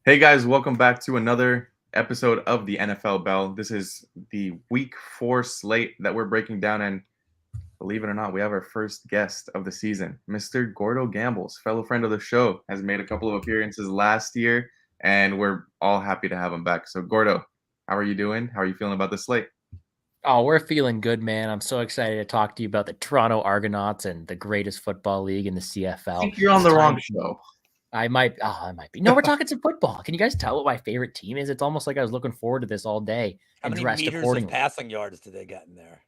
Hey guys, welcome back to another episode of the NFL Bell. This is the week 4 slate that we're breaking down, and believe it or not, we have our first guest of the season. Mr. GordoGambles, fellow friend of the show, has made a couple of appearances last year, and we're all happy to have him back. So Gordo, how are you doing? How are you feeling about the slate? Oh, we're feeling good, man. I'm so excited to talk to you about the Toronto Argonauts and the greatest football league in the I CFL. think you're on It's the wrong time. show. I might be. No, we're talking some football. Can you guys tell what my favorite team is? It's almost like I was looking forward to this all day How and many dressed meters of accordingly. passing yards did they get in there?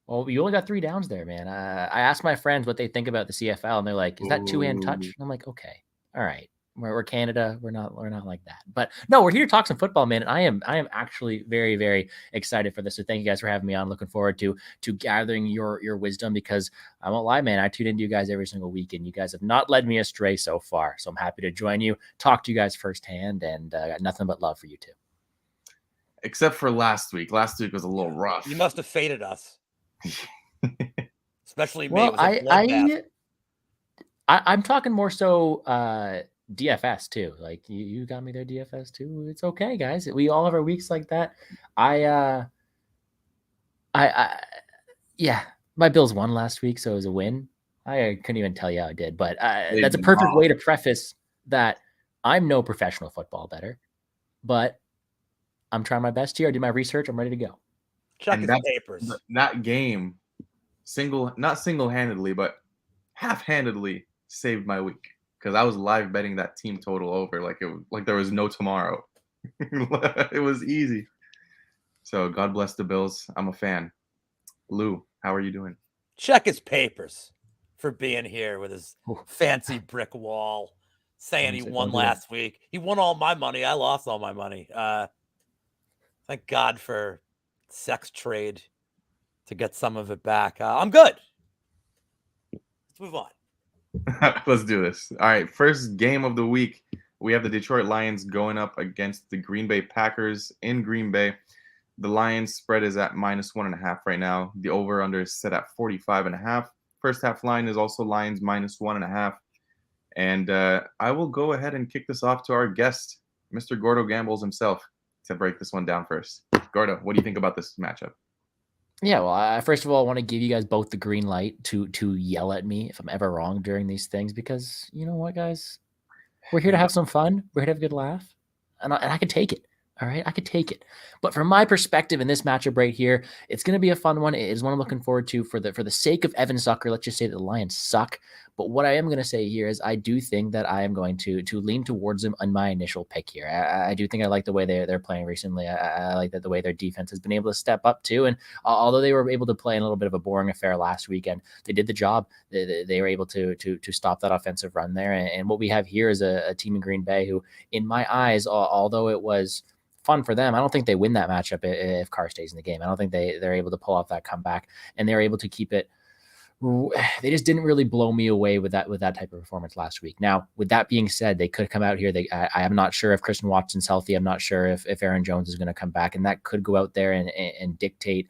Well, you only got 3 downs there, man. I asked my friends what they think about the CFL, and they're like, "Is that two-hand touch?" Ooh. And I'm like, "Okay, all right. We're Canada. We're not like that." But no, we're here to talk some football, man. And I am actually very very excited for this. So thank you guys for having me on. Looking forward to gathering your wisdom because I won't lie, man. I tune into you guys every single week, and you guys have not led me astray so far. So I'm happy to join you, talk to you guys firsthand, and got nothing but love for you too. Except for last week. Last week was a little rough. You must have faded us, especially me. It Well, was a bloodbath. I'm talking more so DFS too. Like you got me there DFS too. It's okay, guys. We all have our weeks like that. I I yeah, my Bills won last week, so it was a win. I couldn't even tell you how I did, but They that's a perfect way to demolished. preface that I'm no professional football bettor, but I'm trying my best here. I did my research. I'm ready to go. Check And his papers. that game not single-handedly, but half-handedly saved my week because I was live betting that team total over like there was no tomorrow. It was easy. So God bless the Bills. I'm a fan. Lou, how are you doing? Check his papers for being here with his Ooh, fancy brick wall, saying he don't won do that. last week. He won all my money. I lost all my money. Thank God for sex trade to get some of it back. I'm good. Let's move on. Let's do this. All right, first game of the week. We have the Detroit Lions going up against the Green Bay Packers in Green Bay. The Lions spread is at -1.5 right now. The over/under is set at 45.5. First half line is also Lions -1.5. And I will go ahead and kick this off to our guest, Mr. Gordo Gambles himself, to break this one down first. Gordo, what do you think about this matchup? Yeah, well, first of all, I want to give you guys both the green light to yell at me if I'm ever wrong during these things because you know what, guys, we're here to have some fun. We're here to have a good laugh, and I can take it. All right, I could take it. But from my perspective in this matchup right here, it's going to be a fun one. It is one I'm looking forward to for the sake of Evan Zucker. Let's just say that the Lions suck. But what I am going to say here is I do think that I am going to lean towards them on my initial pick here. I do think I like the way they're playing recently. I like that the way their defense has been able to step up too. And although they were able to play in a little bit of a boring affair last weekend, they did the job. They were able to stop that offensive run there. And what we have here is a team in Green Bay who, in my eyes, although it was fun for them, I don't think they win that matchup if Carr stays in the game. I don't think they're able to pull off that comeback, and they're able to keep it. They just didn't really blow me away with that type of performance last week. Now, with that being said, they could come out here. I am not sure if Christian Watson's healthy. I'm not sure if Aaron Jones is going to come back, and that could go out there and dictate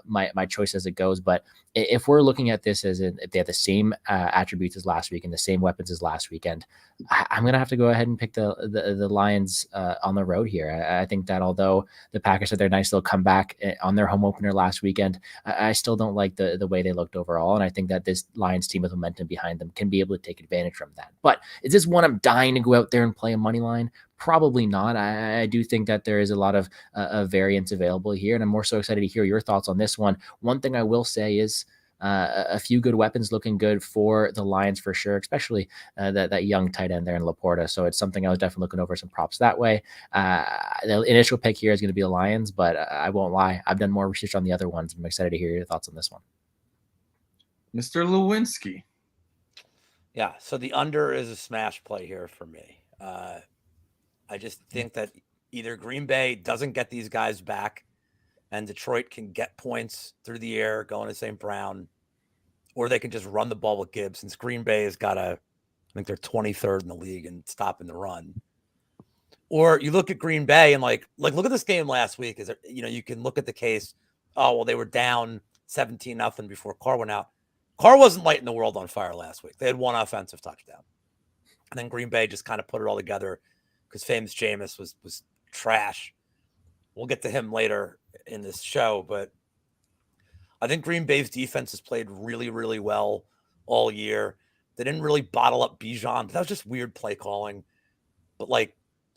my choice as it goes. But if we're looking at this as if they have the same attributes as last week and the same weapons as last weekend, I'm going to have to go ahead and pick the Lions on the road here. I think that although the Packers had their nice little comeback on their home opener last weekend, I still don't like the way they looked overall. And I think that this Lions team with momentum behind them can be able to take advantage from that. But is this one I'm dying to go out there and play a money line? Probably not. I do think that there is a lot of variance available here, and I'm more so excited to hear your thoughts on this one. One thing I will say is a few good weapons looking good for the Lions for sure, especially that young tight end there in Laporta. So it's something I was definitely looking over some props that way. The initial pick here is going to be the Lions, but I won't lie. I've done more research on the other ones. I'm excited to hear your thoughts on this one. Mr. Lewinsky. Yeah, so the under is a smash play here for me. I just think that either Green Bay doesn't get these guys back and Detroit can get points through the air going to St. Brown, or they can just run the ball with Gibbs since Green Bay has got I think they're 23rd in the league in stopping the run. Or you look at Green Bay and like look at this game last week. Is there, you can look at the case. Oh, well, they were down 17-0 before Carr went out. Carr wasn't lighting the world on fire last week. They had one offensive touchdown. And then Green Bay just kind of put it all together because famous Jameis was trash. We'll get to him later in this show, but I think Green Bay's defense has played really, really well all year. They didn't really bottle up Bijan, but that was just weird play calling. But like,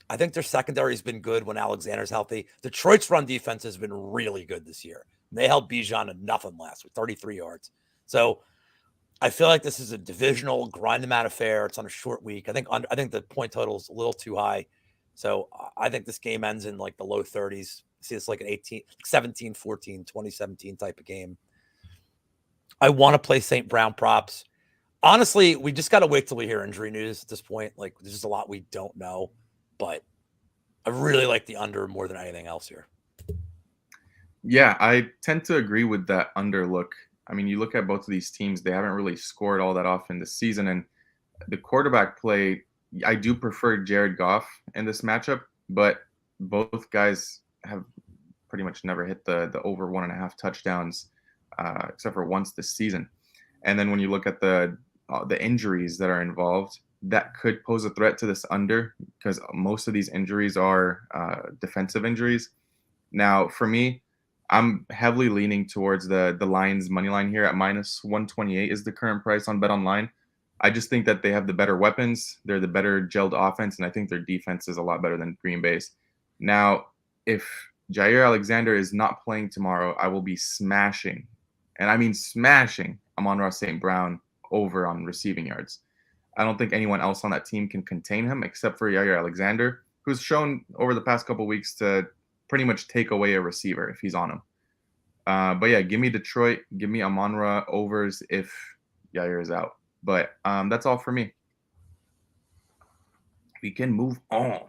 I think their secondary has been good when Alexander's healthy. Detroit's run defense has been really good this year. They held Bijan to nothing last week, 33 yards. So I feel like this is a divisional grind them out affair. It's on a short week. I think the point total is a little too high. So I think this game ends in like the low 30s. See, it's like an 17-14, 2017 type of game. I want to play St. Brown props. Honestly, we just got to wait till we hear injury news at this point. Like, there's just a lot we don't know. But I really like the under more than anything else here. Yeah, I tend to agree with that under look. I mean, you look at both of these teams, they haven't really scored all that often this season. And the quarterback play, I do prefer Jared Goff in this matchup, but both guys have pretty much never hit the over 1.5 touchdowns, except for once this season. And then when you look at the injuries that are involved, that could pose a threat to this under because most of these injuries are defensive injuries. Now, for me, I'm heavily leaning towards the Lions money line here at minus 128 is the current price on BetOnline. I just think that they have the better weapons. They're the better gelled offense, and I think their defense is a lot better than Green Bay's. Now, if Jair Alexander is not playing tomorrow, I will be smashing, and I mean smashing, Amon-Ra St. Brown over on receiving yards. I don't think anyone else on that team can contain him except for Jair Alexander, who's shown over the past couple of weeks to pretty much take away a receiver if he's on him. But yeah, give me Detroit. Give me Amon-Ra overs if Jair is out. But that's all for me. We can move on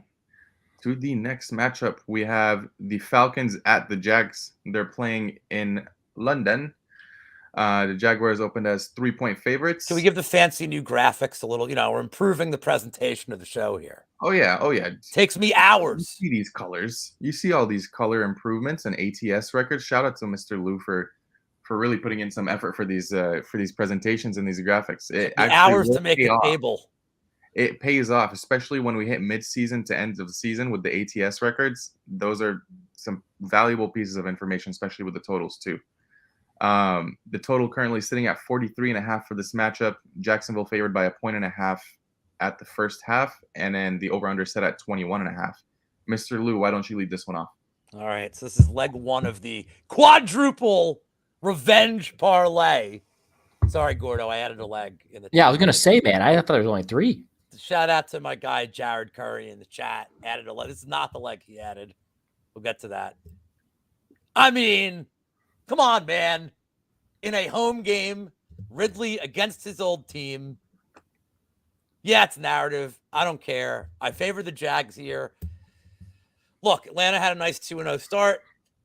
to the next matchup. We have the Falcons at the Jags. They're playing in London. The Jaguars opened as 3-point favorites. Can we give the fancy new graphics a little? We're improving the presentation of the show here. Oh yeah. Takes me hours. You see these colors. You see all these color improvements and ATS records. Shout out to Mr. Lou for really putting in some effort for these presentations and these graphics. It hours to make it able. It pays off, especially when we hit mid-season to end of the season with the ATS records. Those are some valuable pieces of information, especially with the totals too. The total currently sitting at 43.5 for this matchup. Jacksonville favored by 1.5 at the first half, and then the over-under set at 21.5. Mr. Lou, why don't you lead this one off? All right, so this is leg one of the quadruple revenge parlay. Sorry, Gordo, I added a leg in the Yeah, I was gonna say, man, I thought there was only 3. Shout out to my guy Jared Curry in the chat. Added a leg. This is not the leg he added. We'll get to that. I mean, come on, man. In a home game, Ridley against his old team. Yeah, it's narrative. I don't care. I favor the Jags here. Look, Atlanta had a nice 2-0 start.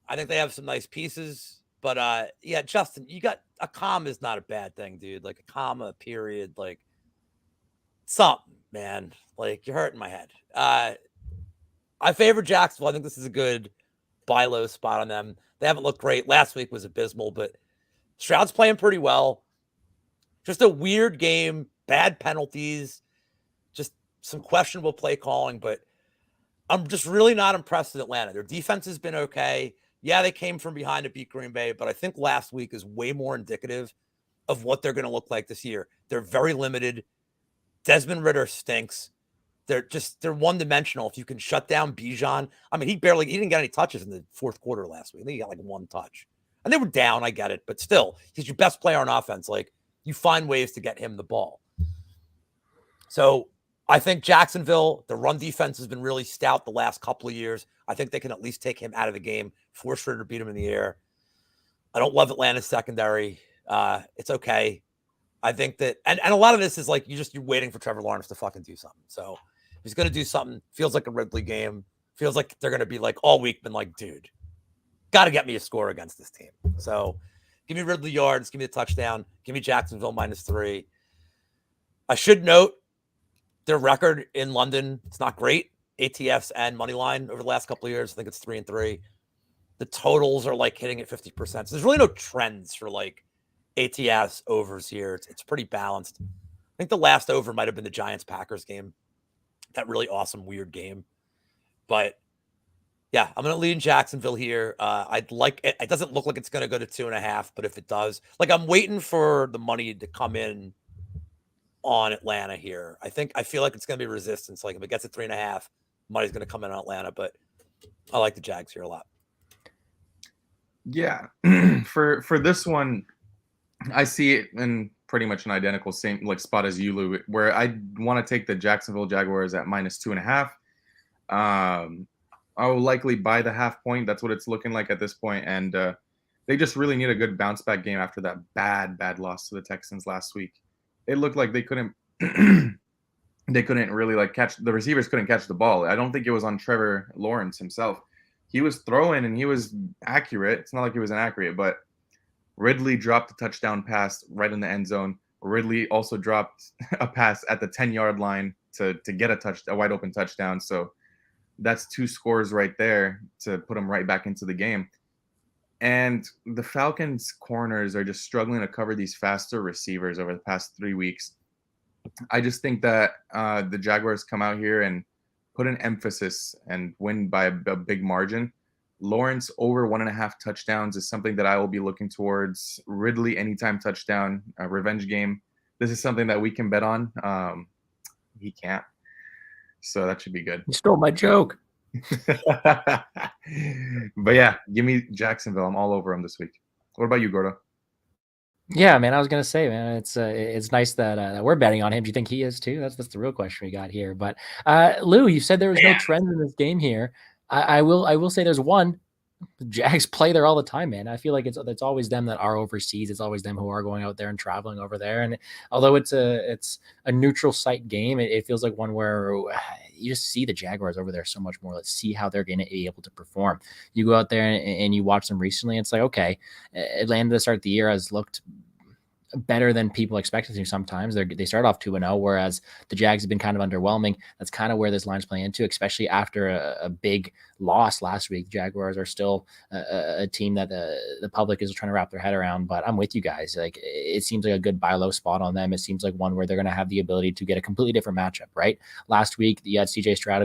I think they have some nice pieces. But, yeah, Justin, you got a comma is not a bad thing, dude. Like a comma, period, like something, man. Like you're hurting my head. I favor Jacksonville. I think this is a good buy low spot on them. They haven't looked great. Last week was abysmal, but Stroud's playing pretty well. Just a weird game, bad penalties, just some questionable play calling, but I'm just really not impressed with Atlanta. Their defense has been okay. Yeah, they came from behind to beat Green Bay, but I think last week is way more indicative of what they're going to look like this year. They're very limited. Desmond Ridder stinks. They're one-dimensional. If you can shut down Bijan, I mean, he didn't get any touches in the fourth quarter last week. I think he got like 1 touch. And they were down, I get it, but still, he's your best player on offense. Like, you find ways to get him the ball. So I think Jacksonville, the run defense has been really stout the last couple of years. I think they can at least take him out of the game, force Ridder to beat him in the air. I don't love Atlanta's secondary. It's okay. I think that, and a lot of this is like, you're waiting for Trevor Lawrence to fucking do something. So he's going to do something. Feels like a Ridley game. Feels like they're going to be like all week been like, dude, got to get me a score against this team. So give me Ridley yards. Give me a touchdown. Give me Jacksonville -3. I should note their record in London. It's not great. ATS and Moneyline over the last couple of years. I think it's 3-3. The totals are like hitting at 50%. So there's really no trends for like ATS overs here. It's pretty balanced. I think the last over might have been the Giants-Packers game. that really awesome, weird game. But yeah, I'm going to lead in Jacksonville here. I'd like it. It doesn't look like it's going to go to 2.5, but if it does, like I'm waiting for the money to come in on Atlanta here. I feel like it's going to be resistance. Like if it gets to 3.5, money's going to come in on Atlanta, but I like the Jags here a lot. Yeah, for this one, I see it in pretty much an identical same like spot as you, Lou, where I want to take the Jacksonville Jaguars at -2.5. I will likely buy the half point. That's what it's looking like at this point, and they just really need a good bounce back game after that bad loss to the Texans last week. It looked like they couldn't they couldn't really like catch the receivers couldn't catch the ball. I don't think it was on Trevor Lawrence himself. He was throwing and he was accurate. It's not like he was inaccurate, but Ridley dropped a touchdown pass right in the end zone. Ridley also dropped a pass at the 10-yard line to get a wide open touchdown. So that's 2 scores right there to put them right back into the game. And the Falcons corners are just struggling to cover these faster receivers over the past 3 weeks. I just think that the Jaguars come out here and put an emphasis and win by a big margin. Lawrence over 1.5 touchdowns is something that I will be looking towards. Ridley anytime touchdown, a revenge game. This is something that we can bet on. He can't. So that should be good. You stole my joke. But yeah, give me Jacksonville. I'm all over him this week. What about you, Gordo? Yeah, man, I was gonna say, man, it's nice that we're betting on him. Do you think he is too? That's the real question we got here. But Lou, you said there was no trend in this game here. I will say there's one. The Jags play there all the time, man. I feel like it's always them that are overseas. It's always them who are going out there and traveling over there. And although it's a neutral site game, it feels like one where you just see the Jaguars over there so much more. Let's see how they're going to be able to perform. You go out there and you watch them recently. It's like, okay, Atlanta to start the year has looked better than people expected to. Sometimes they start off 2-0, whereas the Jags have been kind of underwhelming. That's kind of where this line's playing into, especially after a big loss last week. Jaguars are still a team that the public is trying to wrap their head around, but I'm with you guys. Like, it seems like a good buy low spot on them. It seems like one where they're going to have the ability to get a completely different matchup, right? Last week, you had CJ Stroud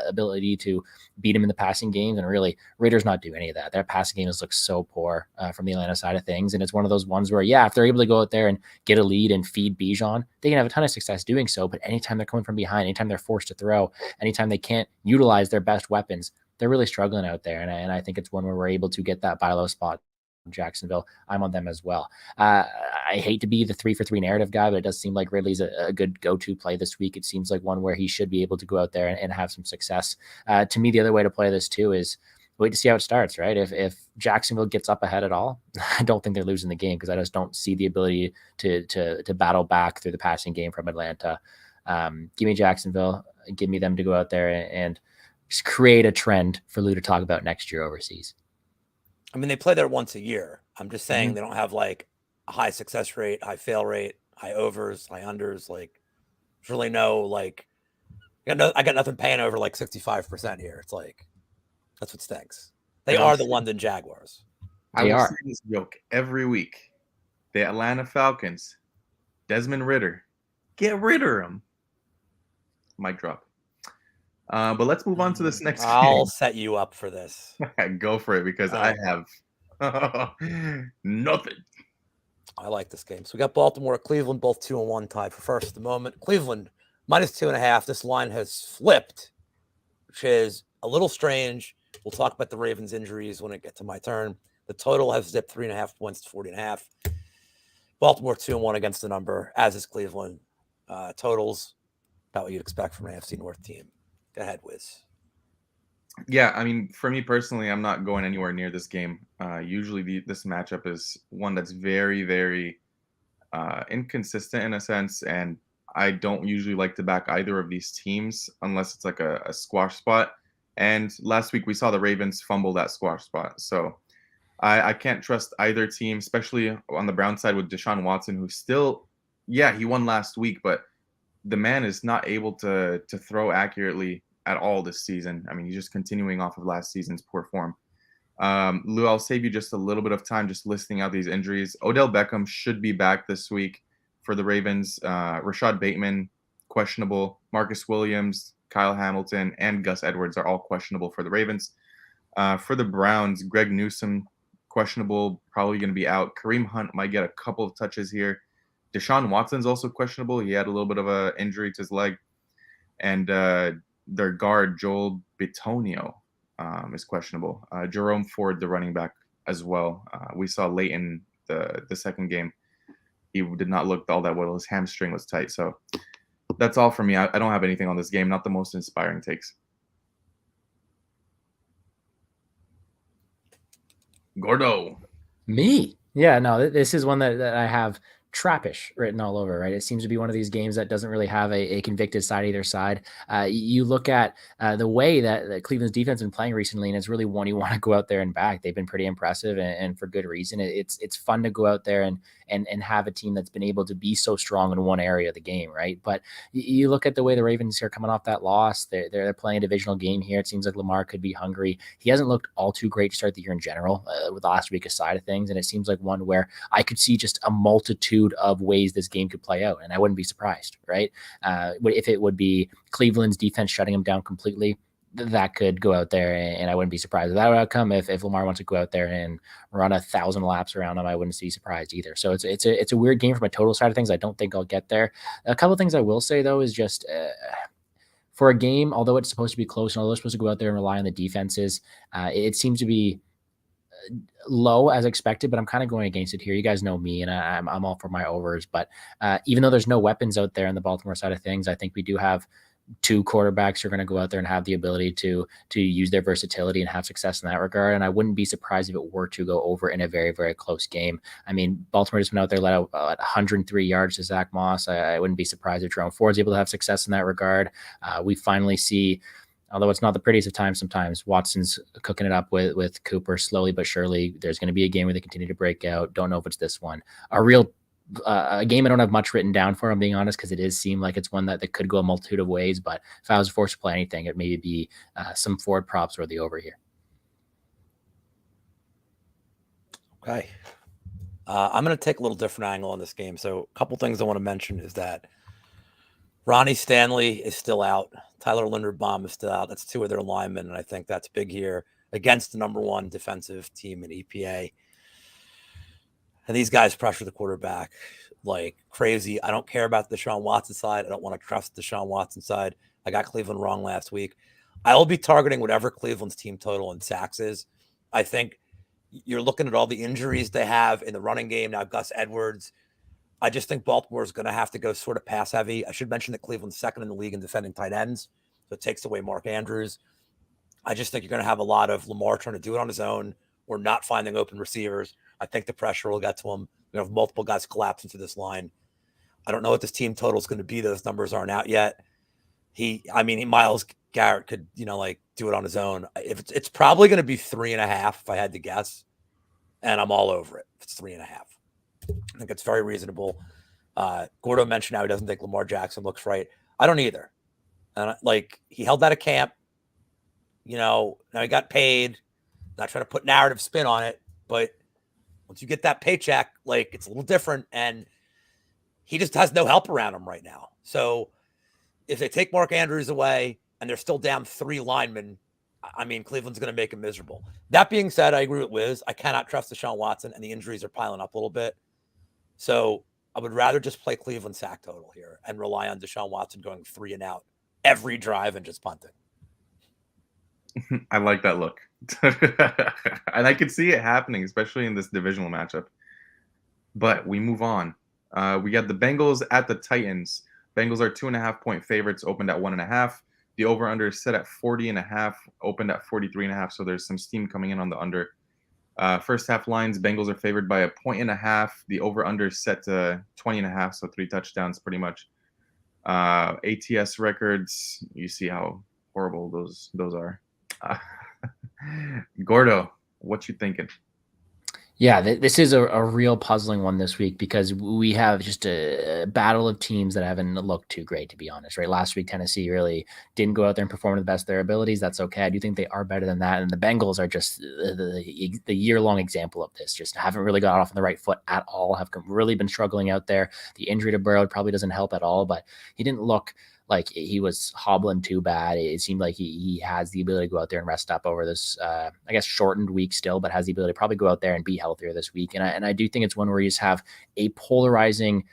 ability to beat him in the passing games, and really Raiders not do any of that. Their passing game has looked so poor from the Atlanta side of things, and it's one of those ones where, yeah, if they're able to go out there and get a lead and feed Bijan, they can have a ton of success doing so. But anytime they're coming from behind, anytime they're forced to throw, anytime they can't utilize their best weapons, they're really struggling out there. And I think it's one where we're able to get that buy low spot in Jacksonville. I'm on them as well. I hate to be the 3-for-3 narrative guy, but it does seem like Ridley's a good go-to play this week. It seems like one where he should be able to go out there and have some success. To me, the other way to play this too is wait to see how it starts, right? If Jacksonville gets up ahead at all, I don't think they're losing the game because I just don't see the ability to battle back through the passing game from Atlanta. Give me Jacksonville. Give me them to go out there and just create a trend for Lou to talk about next year overseas. I mean, they play there once a year. I'm just saying they don't have like a high success rate, high fail rate, high overs, high unders. Like, there's really no like. I got nothing paying over like 65% here. It's like that's what stinks. They are the London Jaguars. I will say this joke every week. The Atlanta Falcons, Desmond Ridder, get rid of him. Mic drop. But let's move on to this next game. I'll set you up for this. Go for it because I have nothing. I like this game. So we got Baltimore, Cleveland, both 2-1 tied for first at the moment. Cleveland -2.5. This line has flipped, which is a little strange. We'll talk about the Ravens injuries when it gets to my turn. The total has zipped 3.5 points to 40.5. Baltimore 2-1 against the number, as is Cleveland. Totals about what you'd expect from an AFC North team. Go ahead, Wiz. Yeah, I mean, for me personally, I'm not going anywhere near this game. Usually this matchup is one that's very, very inconsistent in a sense, and I don't usually like to back either of these teams unless it's like a squash spot. And last week we saw the Ravens fumble that squash spot. So I can't trust either team, especially on the Brown side with Deshaun Watson, who still, yeah, he won last week, but the man is not able to throw accurately at all this season. I mean, he's just continuing off of last season's poor form. Lou, I'll save you just a little bit of time just listing out these injuries. Odell Beckham should be back this week for the Ravens. Rashad Bateman, questionable. Marcus Williams, Kyle Hamilton, and Gus Edwards are all questionable for the Ravens. For the Browns, Greg Newsome, questionable, probably going to be out. Kareem Hunt might get a couple of touches here. Deshaun Watson's also questionable. He had a little bit of an injury to his leg. And their guard, Joel Bitonio, is questionable. Jerome Ford, the running back, as well. We saw late in the second game, he did not look all that well. His hamstring was tight. So that's all for me. I don't have anything on this game. Not the most inspiring takes. Gordo. Me. Yeah, no, this is one that I have trappish written all over, right? It seems to be one of these games that doesn't really have a convicted side either side. You look at the way that Cleveland's defense has been playing recently, and it's really one you want to go out there and back. They've been pretty impressive, and for good reason. It's fun to go out there and have a team that's been able to be so strong in one area of the game, right? But you look at the way the Ravens are coming off that loss. They're playing a divisional game here. It seems like Lamar could be hungry. He hasn't looked all too great to start the year in general, with the last week aside of things, and it seems like one where I could see just a multitude of ways this game could play out, and I wouldn't be surprised, right? If it would be Cleveland's defense shutting him down completely, that could go out there, and I wouldn't be surprised with that outcome. If Lamar wants to go out there and run 1,000 laps around him, I wouldn't be surprised either. So it's a weird game from a total side of things. I don't think I'll get there. A couple of things I will say though is just for a game, although it's supposed to be close and although it's supposed to go out there and rely on the defenses, it seems to be low as expected, but I'm kind of going against it here. You guys know me, and I'm all for my overs. But even though there's no weapons out there on the Baltimore side of things, I think we do have two quarterbacks who are going to go out there and have the ability to use their versatility and have success in that regard. And I wouldn't be surprised if it were to go over in a very, very close game. I mean, Baltimore just went out there, let out 103 yards to Zach Moss. I wouldn't be surprised if Jerome Ford's able to have success in that regard. We finally see, although it's not the prettiest of times sometimes, Watson's cooking it up with Cooper slowly but surely. There's going to be a game where they continue to break out. Don't know if it's this one. A game I don't have much written down for, I'm being honest, because it does seem like it's one that could go a multitude of ways. But if I was forced to play anything, it may be some Ford props or the over here. Okay. I'm going to take a little different angle on this game. So a couple things I want to mention is that Ronnie Stanley is still out. Tyler Linderbaum is still out. That's two of their linemen, and I think that's big here against the number one defensive team in EPA. And these guys pressure the quarterback like crazy. I don't care about the Deshaun Watson side. I don't want to trust the Deshaun Watson side. I got Cleveland wrong last week. I will be targeting whatever Cleveland's team total in sacks is. I think you're looking at all the injuries they have in the running game. Now, Gus Edwards. I just think Baltimore is going to have to go sort of pass heavy. I should mention that Cleveland's second in the league in defending tight ends. So it takes away Mark Andrews. I just think you're going to have a lot of Lamar trying to do it on his own or not finding open receivers. I think the pressure will get to him. You know, multiple guys collapse into this line. I don't know what this team total is going to be. Those numbers aren't out yet. Myles Garrett could, do it on his own. It's probably going to be 3.5 if I had to guess. And I'm all over it. If it's 3.5. I think it's very reasonable. Gordo mentioned how he doesn't think Lamar Jackson looks right. I don't either. And he held out of camp. Now he got paid. Not trying to put narrative spin on it, but once you get that paycheck, it's a little different. And he just has no help around him right now. So if they take Mark Andrews away and they're still down 3 linemen, Cleveland's going to make him miserable. That being said, I agree with Wiz. I cannot trust Deshaun Watson, and the injuries are piling up a little bit. So I would rather just play Cleveland sack total here and rely on Deshaun Watson going 3 and out every drive and just punting. I like that look. And I could see it happening, especially in this divisional matchup. But we move on. We got the Bengals at the Titans. Bengals are 2.5-point favorites, opened at 1.5. The over-under is set at 40.5, opened at 43.5. So there's some steam coming in on the under. First half lines, Bengals are favored by 1.5. The over-under is set to 20.5, so 3 touchdowns pretty much. ATS records, you see how horrible those are. Gordo, what you thinking? Yeah, this is a real puzzling one this week because we have just a battle of teams that haven't looked too great, to be honest, right? Last week, Tennessee really didn't go out there and perform to the best of their abilities. That's okay. I do think they are better than that. And the Bengals are just the year-long example of this. Just haven't really got off on the right foot at all, have really been struggling out there. The injury to Burrow probably doesn't help at all, but he didn't look like he was hobbling too bad. It seemed like he has the ability to go out there and rest up over this, I guess, shortened week still, but has the ability to probably go out there and be healthier this week. And I do think it's one where you just have a polarizing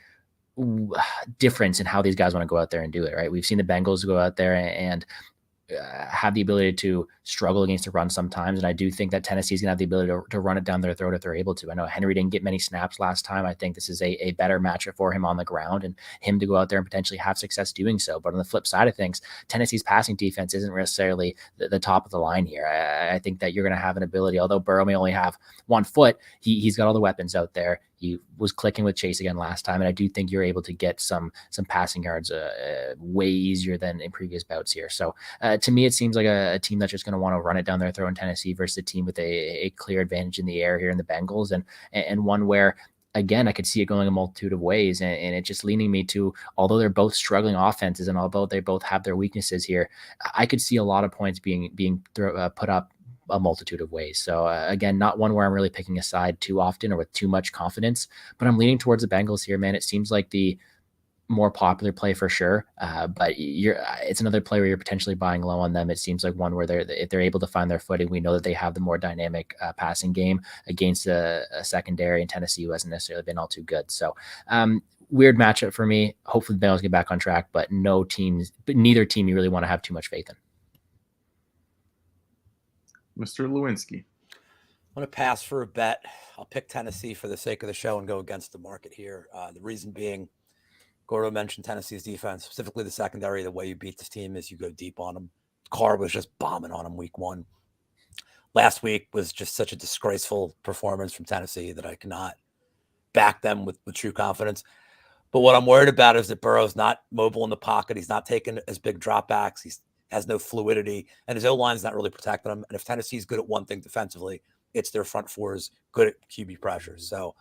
difference in how these guys want to go out there and do it, right? We've seen the Bengals go out there and have the ability to struggle against the run sometimes. And I do think that Tennessee's going to have the ability to run it down their throat if they're able to. I know Henry didn't get many snaps last time. I think this is a better matchup for him on the ground and him to go out there and potentially have success doing so. But on the flip side of things, Tennessee's passing defense isn't necessarily the top of the line here. I think that you're going to have an ability, although Burrow may only have 1 foot, he's got all the weapons out there. He was clicking with Chase again last time, and I do think you're able to get some passing yards way easier than in previous bouts here. So to me, it seems like a team that's just going to want to run it down their throat in Tennessee versus a team with a clear advantage in the air here in the Bengals, and one where, again, I could see it going a multitude of ways, and it's just leaning me to, although they're both struggling offenses and although they both have their weaknesses here, I could see a lot of points being put up a multitude of ways. So again, not one where I'm really picking a side too often or with too much confidence, but I'm leaning towards the Bengals here, man. It seems like the more popular play for sure. But it's another play where you're potentially buying low on them. It seems like one where if they're able to find their footing, we know that they have the more dynamic passing game against a secondary in Tennessee who hasn't necessarily been all too good. So weird matchup for me. Hopefully the Bengals get back on track, but neither team you really want to have too much faith in. Mr. Lewinsky. I'm going to pass for a bet. I'll pick Tennessee for the sake of the show and go against the market here. The reason being, Gordo mentioned Tennessee's defense, specifically the secondary. The way you beat this team is you go deep on them. Carr was just bombing on them week 1. Last week was just such a disgraceful performance from Tennessee that I cannot back them with true confidence. But what I'm worried about is that Burrow's not mobile in the pocket. He's not taking as big dropbacks. He has no fluidity, and his O-line's not really protecting him. And if Tennessee's good at one thing defensively, it's their front fours good at QB pressures. So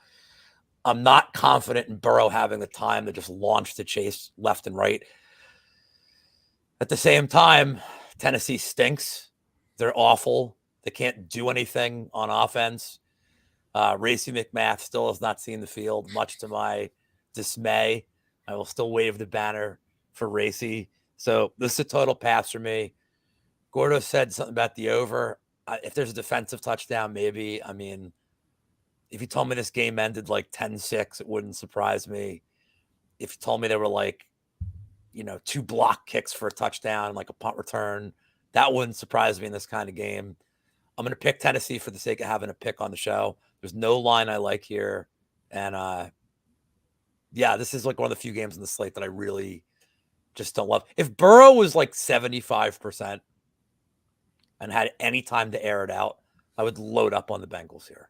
I'm not confident in Burrow having the time to just launch the chase left and right. At the same time, Tennessee stinks. They're awful. They can't do anything on offense. Racey McMath still has not seen the field, much to my dismay. I will still wave the banner for Racey. So this is a total pass for me. Gordo said something about the over. If there's a defensive touchdown, maybe. I mean, if you told me this game ended like 10-6, it wouldn't surprise me. If you told me there were like, 2 block kicks for a touchdown, like a punt return, that wouldn't surprise me in this kind of game. I'm going to pick Tennessee for the sake of having a pick on the show. There's no line I like here. And this is like one of the few games in the slate that I really just don't love. If Burrow was like 75% and had any time to air it out, I would load up on the Bengals here.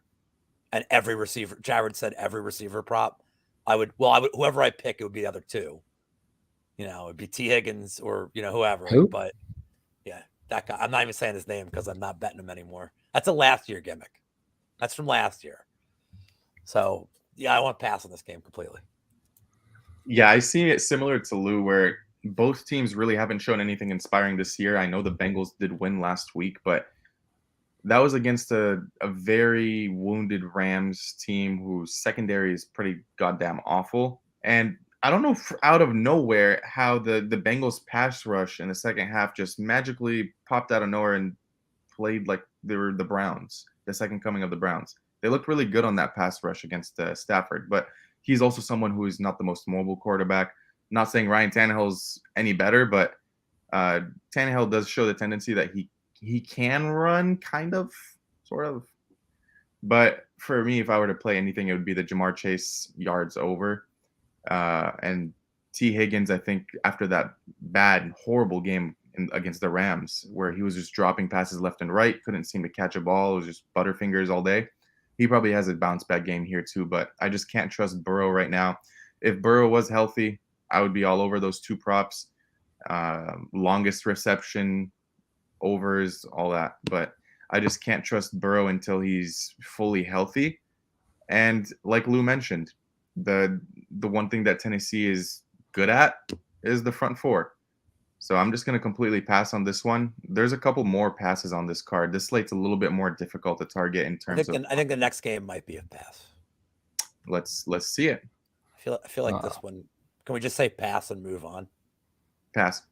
And every receiver, Jared said every receiver prop. I would, whoever I pick, it would be the other 2. It'd be T. Higgins or, whoever. Who? But yeah, that guy. I'm not even saying his name because I'm not betting him anymore. That's a last year gimmick. That's from last year. So, yeah, I want to pass on this game completely. Yeah, I see it similar to Lou, where both teams really haven't shown anything inspiring this year. I know the Bengals did win last week, but that was against a very wounded Rams team whose secondary is pretty goddamn awful. And I don't know, out of nowhere, how the Bengals pass rush in the second half just magically popped out of nowhere and played like they were the Browns, the second coming of the Browns. They looked really good on that pass rush against Stafford, but he's also someone who is not the most mobile quarterback. Not saying Ryan Tannehill's any better, but Tannehill does show the tendency that he can run, kind of, sort of. But for me, if I were to play anything, it would be the Jamar Chase yards over. And T. Higgins, I think, after that bad, horrible game against the Rams, where he was just dropping passes left and right, couldn't seem to catch a ball, it was just butterfingers all day. He probably has a bounce back game here too, but I just can't trust Burrow right now. If Burrow was healthy, I would be all over those 2 props. Longest reception, overs, all that. But I just can't trust Burrow until he's fully healthy. And like Lou mentioned, the one thing that Tennessee is good at is the front four. So I'm just going to completely pass on this one. There's a couple more passes on this card. This slate's a little bit more difficult to target in terms of. I think the next game might be a pass. Let's see it. I feel like this one. Can we just say pass and move on? Pass.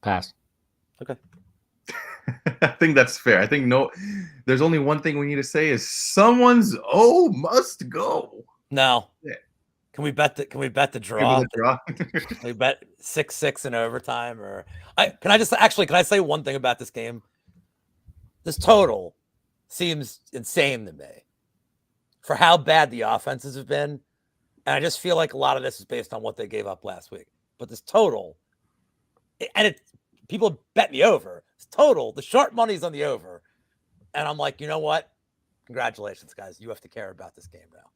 Pass. Okay. I think that's fair. I think there's only one thing we need to say is someone's must go. No. Yeah. Can we bet the draw? Draw. We bet 6-6 in overtime, or can I say one thing about this game? This total seems insane to me for how bad the offenses have been. And I just feel like a lot of this is based on what they gave up last week. But this total, people bet me over. It's total, the sharp money's on the over. And I'm like, you know what? Congratulations, guys. You have to care about this game now.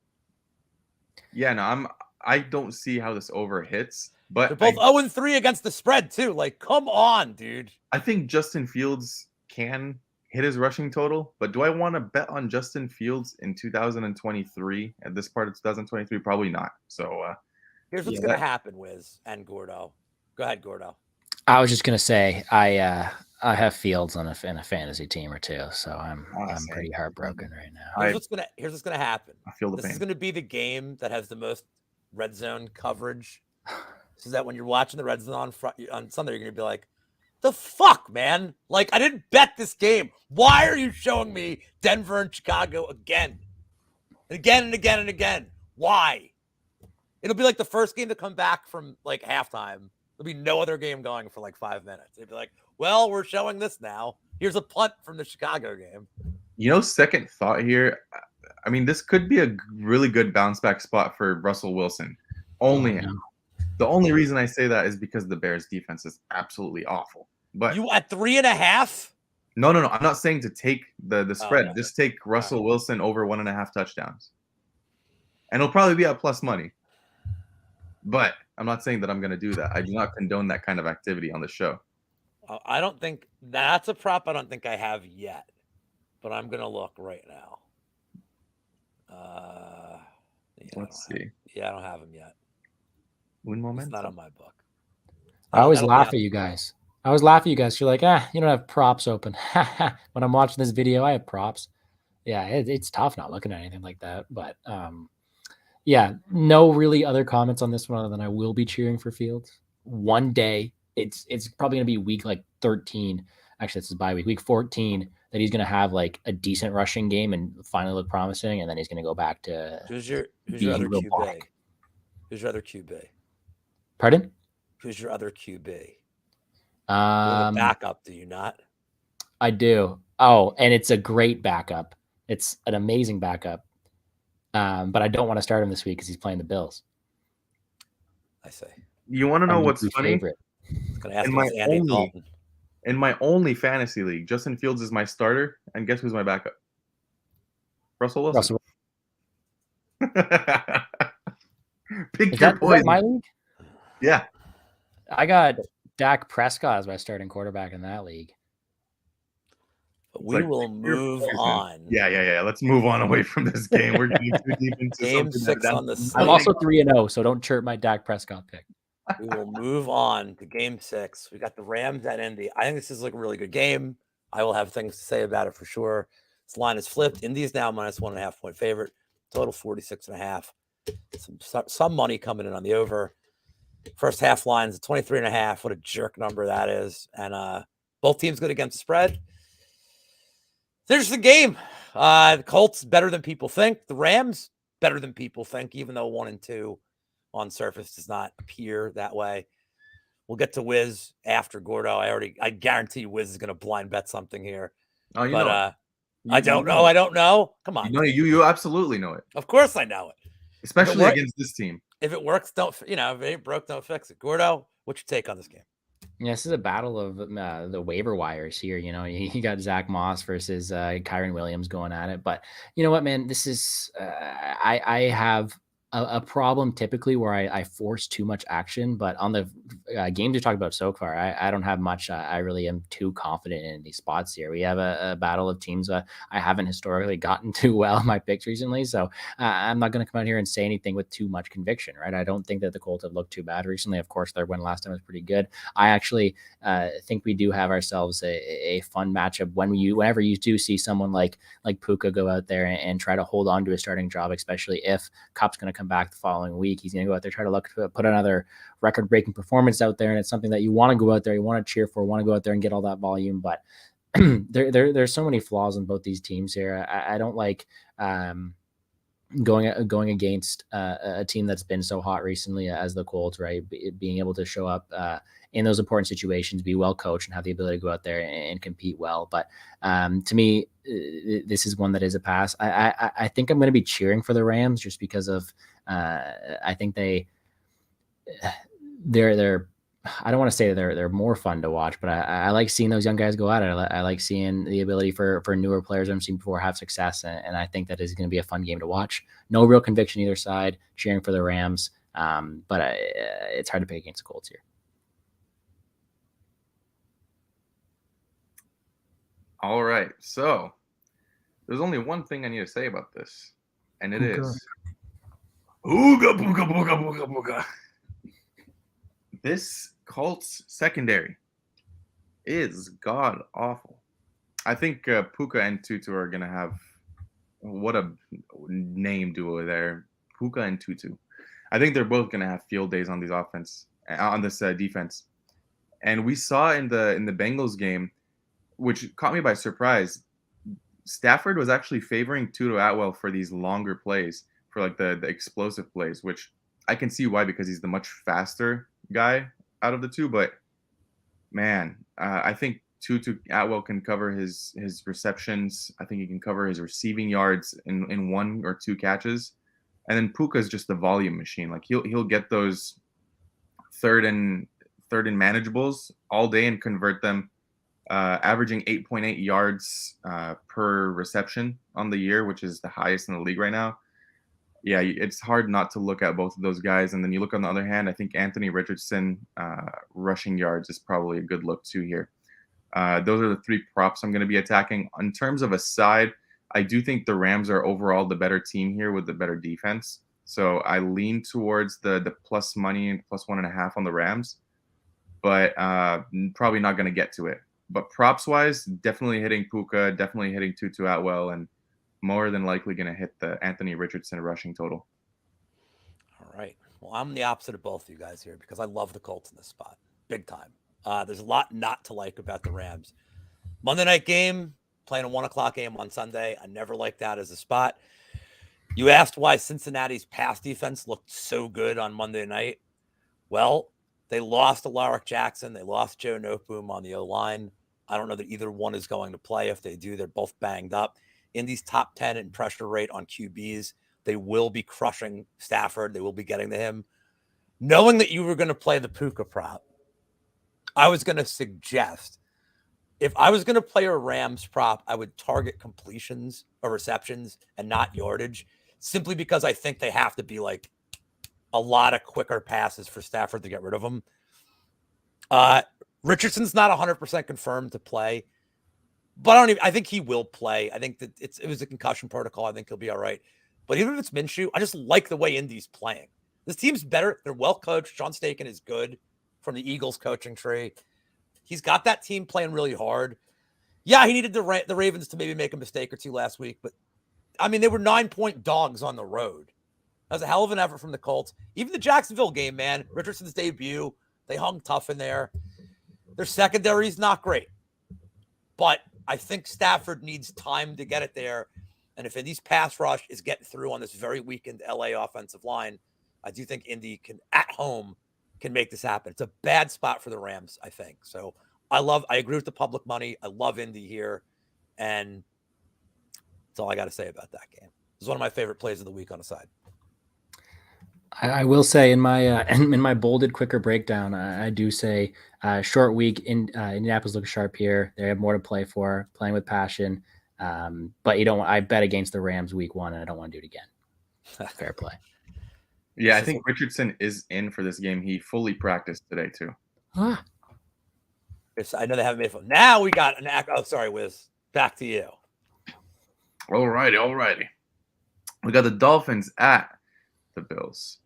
Yeah, no, I don't see how this over hits, but they're both 0-3 against the spread too. Like, come on, dude. I think Justin Fields can hit his rushing total, but do I want to bet on Justin Fields in 2023 at this part of 2023? Probably not. So here's what's gonna happen, Wiz and Gordo. Go ahead, Gordo. I was just gonna say I have Fields in a fantasy team or two, so I'm pretty heartbroken right now. Here's what's gonna happen. I feel the pain. This is gonna be the game that has the most red zone coverage. So that when you're watching the red zone on Sunday, you're gonna be like, "The fuck, man! Like, I didn't bet this game. Why are you showing me Denver and Chicago again, and again and again and again? Why?" It'll be like the first game to come back from like halftime. There'll be no other game going for like 5 minutes. It'd be like, well, we're showing this now. Here's a punt from the Chicago game. Second thought here. I mean, this could be a really good bounce back spot for Russell Wilson. Only him. The only reason I say that is because the Bears defense is absolutely awful. But you at 3.5? No. I'm not saying to take the spread. Just take Russell Wilson over 1.5 touchdowns. And it'll probably be at plus money. But I'm not saying that I'm going to do that. I do not condone that kind of activity on the show. I don't think that's a prop I don't think I have yet. But I'm going to look right now. Let's see. I don't have him yet. Win momentum. It's not on my book. I always laugh at you guys. You're like, you don't have props open. When I'm watching this video, I have props. Yeah, it's tough not looking at anything like that. But yeah, no really other comments on this one other than I will be cheering for Fields. One day, it's probably going to be week like 13. Actually, this is bye week 14 that he's going to have like a decent rushing game and finally look promising, and then he's going to go back to who's your other QB? Who's your other QB? Pardon? Who's your other QB? You have a backup, do you not? I do. Oh, and it's a great backup. It's an amazing backup. But I don't want to start him this week because he's playing the Bills. I say. You want to know what's funny? In my only fantasy league, Justin Fields is my starter, and guess who's my backup? Russell Wilson. Pick your poison. My league? Yeah. I got Dak Prescott as my starting quarterback in that league. But we will move on. Yeah. Let's move on away from this game. We're getting too deep into game 6 on the slate. I'm also 3-0, so don't chirp my Dak Prescott pick. We will move on to game 6. We got the Rams at Indy. I think this is like a really good game. I will have things to say about it for sure. This line is flipped. Indy's now minus 1.5 point favorite. Total 46.5. Some money coming in on the over. First half lines 23.5. What a jerk number that is. And both teams good against the spread. There's the game. The Colts better than people think. The Rams better than people think, even though 1 and 2 on surface does not appear that way. We'll get to Wiz after Gordo. I guarantee Wiz is going to blind bet something here. Oh, you know. I don't know. I don't know. Come on. You absolutely know it. Of course I know it. Especially against this team. If it works, if it ain't broke, don't fix it. Gordo, what's your take on this game? Yeah, this is a battle of the waiver wires here. You got Zach Moss versus Kyron Williams going at it. But you know what, man? This is I have a problem typically where I force too much action, but on the games we talked about so far, I don't have much. I really am too confident in these spots here. We have a battle of teams I haven't historically gotten too well in my picks recently, so I'm not going to come out here and say anything with too much conviction, right? I don't think that the Colts have looked too bad recently. Of course, their win last time was pretty good. I actually think we do have ourselves a fun matchup whenever you do see someone like Puka go out there and try to hold on to a starting job, especially if Cup's going to come back the following week. He's going to go out there, try to look to put another record-breaking performance out there, and it's something that you want to go out there, you want to cheer for, want to go out there and get all that volume. But there's so many flaws in both these teams here. I don't like going against a team that's been so hot recently as the Colts, right? Being able to show up in those important situations, be well coached, and have the ability to go out there and compete well. But to me, this is one that is a pass. I think I'm going to be cheering for the Rams just because of I think they're I don't want to say they're more fun to watch, but I like seeing those young guys go at it. I like seeing the ability for newer players I've seen before have success, and I think that is going to be a fun game to watch. No real conviction either side, cheering for the Rams, but it's hard to pick against the Colts here. All right, so there's only one thing I need to say about this, and it is Ooga booga booga booga booga. This Colts secondary is god awful. I think Puka and Tutu are gonna have what a name duo there, Puka and Tutu. I think they're both gonna have field days on these defense, and we saw in the Bengals game, which caught me by surprise. Stafford was actually favoring Tutu Atwell for these longer plays, for like the explosive plays, which I can see why, because he's the much faster guy out of the two. But man, I think Tutu Atwell can cover his receptions. I think he can cover his receiving yards in one or two catches. And then Puka is just the volume machine. Like he'll get those third and manageables all day and convert them, averaging 8.8 yards per reception on the year, which is the highest in the league right now. Yeah, it's hard not to look at both of those guys. And then you look on the other hand, I think Anthony Richardson rushing yards is probably a good look too here. Those are the three props I'm going to be attacking. In terms of a side, I do think the Rams are overall the better team here with the better defense. So I lean towards the plus money and plus 1.5 on the Rams, but probably not going to get to it. But props wise, definitely hitting Puka, definitely hitting Tutu Atwell, and more than likely going to hit the Anthony Richardson rushing total. All right. Well, I'm the opposite of both of you guys here because I love the Colts in this spot. Big time. There's a lot not to like about the Rams. Monday night game, playing a 1:00 game on Sunday. I never liked that as a spot. You asked why Cincinnati's pass defense looked so good on Monday night. Well, they lost Alaric Jackson. They lost Joe Noteboom on the O-line. I don't know that either one is going to play. If they do, they're both banged up. Indy's top 10 in pressure rate on QBs. They will be crushing Stafford. They will be getting to him. Knowing that you were going to play the Puka prop, I was going to suggest, if I was going to play a Rams prop, I would target completions or receptions and not yardage, simply because I think they have to be like a lot of quicker passes for Stafford to get rid of them. Richardson's not 100% confirmed to play, but I think he will play. I think that it was a concussion protocol. I think he'll be all right. But even if it's Minshew, I just like the way Indy's playing. This team's better. They're well coached. John Staken is good from the Eagles coaching tree. He's got that team playing really hard. Yeah, he needed the Ravens to maybe make a mistake or two last week, but I mean, they were 9-point dogs on the road. That was a hell of an effort from the Colts. Even the Jacksonville game, man, Richardson's debut, they hung tough in there. Their secondary is not great, but I think Stafford needs time to get it there. And if Indy's pass rush is getting through on this very weakened LA offensive line, I do think Indy at home can make this happen. It's a bad spot for the Rams, I think. So I agree with the public money. I love Indy here. And that's all I got to say about that game. It's one of my favorite plays of the week on the side. I will say in my bolded quicker breakdown, I do say short week in Indianapolis looks sharp here. They have more to play for, playing with passion. But I bet against the Rams week 1, and I don't want to do it again. Fair play. Yeah, I think Richardson is in for this game. He fully practiced today too. Ah, I know they haven't made fun. Now we got an act. Oh, sorry, Wiz. Back to you. Alrighty. We got the Dolphins at the Bills.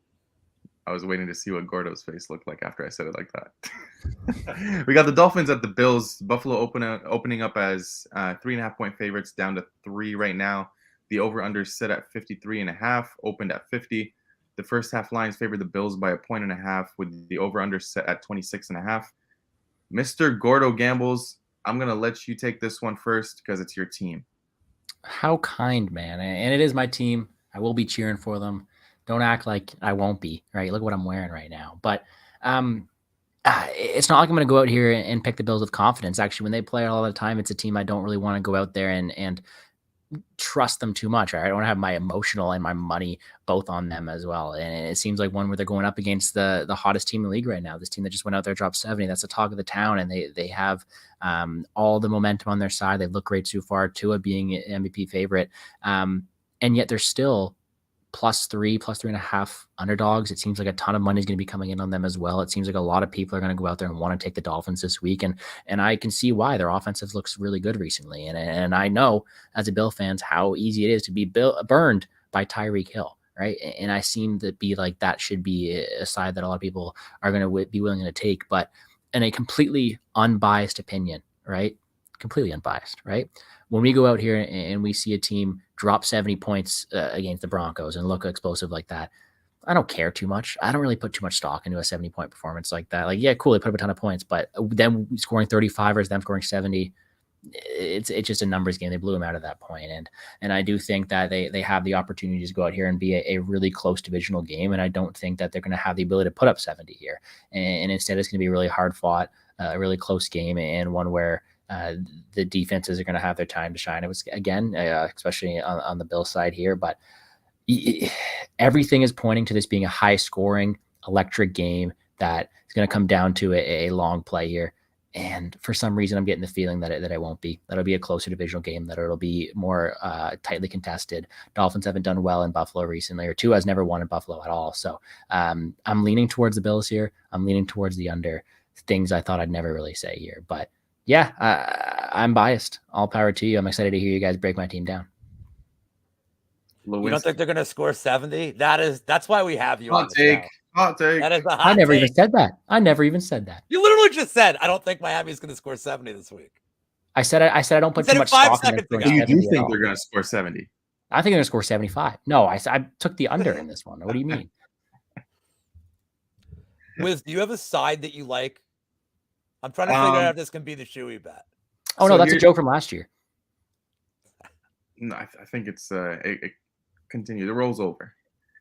I was waiting to see what Gordo's face looked like after I said it like that. We got the Dolphins at the Bills. Buffalo opening up as 3.5-point favorites, down to 3 right now. The over-under set at 53.5, opened at 50. The first half lines favored the Bills by 1.5 with the over-under set at 26.5. Mr. GordoGambles, I'm going to let you take this one first because it's your team. how kind, man. And it is my team. I will be cheering for them. Don't act like I won't be, right? Look what I'm wearing right now. But it's not like I'm going to go out here and pick the Bills with confidence. Actually, when they play all the time, it's a team I don't really want to go out there and trust them too much. Right? I don't want to have my emotional and my money both on them as well. And it seems like one where they're going up against the hottest team in the league right now. This team that just went out there, dropped 70. That's the talk of the town, and they have all the momentum on their side. They look great so far. Tua being an MVP favorite, and yet they're still +3, +3.5 underdogs. It seems like a ton of money is going to be coming in on them as well. It seems like a lot of people are going to go out there and want to take the Dolphins this week. And I can see why. Their offensive looks really good recently. And I know as a Bill fans how easy it is to be burned by Tyreek Hill, right? And I seem to be like that should be a side that a lot of people are going to be willing to take. But in a completely unbiased opinion, right? Completely unbiased, right? When we go out here and we see a team drop 70 points against the Broncos and look explosive like that, I don't care too much. I don't really put too much stock into a 70-point performance like that. Like, yeah, cool, they put up a ton of points, but them scoring 35 versus them scoring 70, it's just a numbers game. They blew them out at that point. And I do think that they have the opportunity to go out here and be a really close divisional game, and I don't think that they're going to have the ability to put up 70 here. And instead, it's going to be really hard fought, a really close game, and one where the defenses are going to have their time to shine. It was, again, especially on the Bill side here, but everything is pointing to this being a high-scoring, electric game that is going to come down to a long play here. And for some reason, I'm getting the feeling that it won't be. That'll be a closer divisional game, that it'll be more tightly contested. Dolphins haven't done well in Buffalo recently, or Tua has never won in Buffalo at all. So I'm leaning towards the Bills here. I'm leaning towards the under. Things I thought I'd never really say here, but yeah, I'm biased. All power to you. I'm excited to hear you guys break my team down. You don't think they're going to score 70? That's why we have you on the show. Hot take. That is a hot I never take. even said that. I never even said that. You literally just said, I don't think Miami's going to score 70 this week. I said I don't put You said too it much 5 stock in them seconds ago. scoring You do 70 at think all. they're going to score 70? I think they're going to score 75. No, I took the under in this one. What do you mean? Wiz, do you have a side that you like? I'm trying to figure out if this can be the shoey bet. Oh, no, that's a joke from last year. No, I think it's it continues. It rolls over.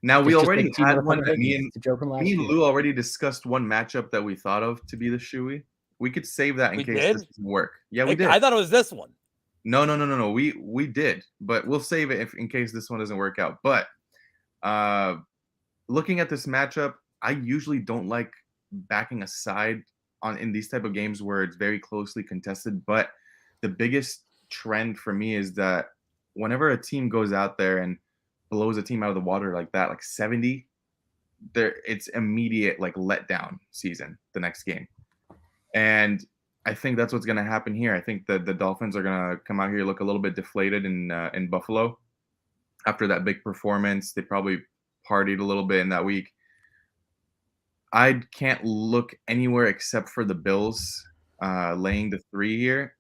Now, we already had one that me and Lou already discussed one matchup that we thought of to be the shoey. We could save that in case this doesn't work. Yeah, we did. I thought it was this one. No. We did, but we'll save it in case this one doesn't work out. But looking at this matchup, I usually don't like backing a side in these type of games where it's very closely contested. But the biggest trend for me is that whenever a team goes out there and blows a team out of the water like that, like 70, it's immediate like letdown season the next game. And I think that's what's going to happen here. I think that the Dolphins are going to come out here look a little bit deflated in Buffalo after that big performance. They probably partied a little bit in that week. I can't look anywhere except for the Bills laying the 3 here.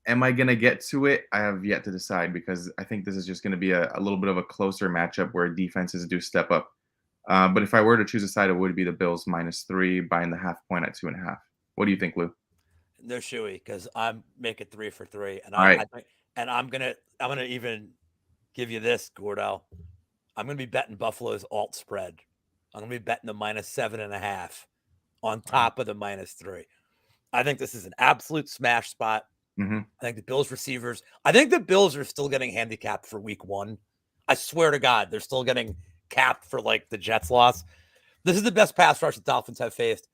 Am I going to get to it? I have yet to decide, because I think this is just going to be a little bit of a closer matchup where defenses do step up. But if I were to choose a side, it would be the Bills -3, buying the half point at 2.5. What do you think, Lou? No shoey, because I'm making 3 for 3, and I'm gonna even give you this, Gordo. I'm gonna be betting Buffalo's alt spread. I'm gonna be betting the -7.5 on top of the -3. I think this is an absolute smash spot. Mm-hmm. I think the Bills receivers. I think the Bills are still getting handicapped for week 1. I swear to God, they're still getting capped for like the Jets loss. This is the best pass rush the Dolphins have faced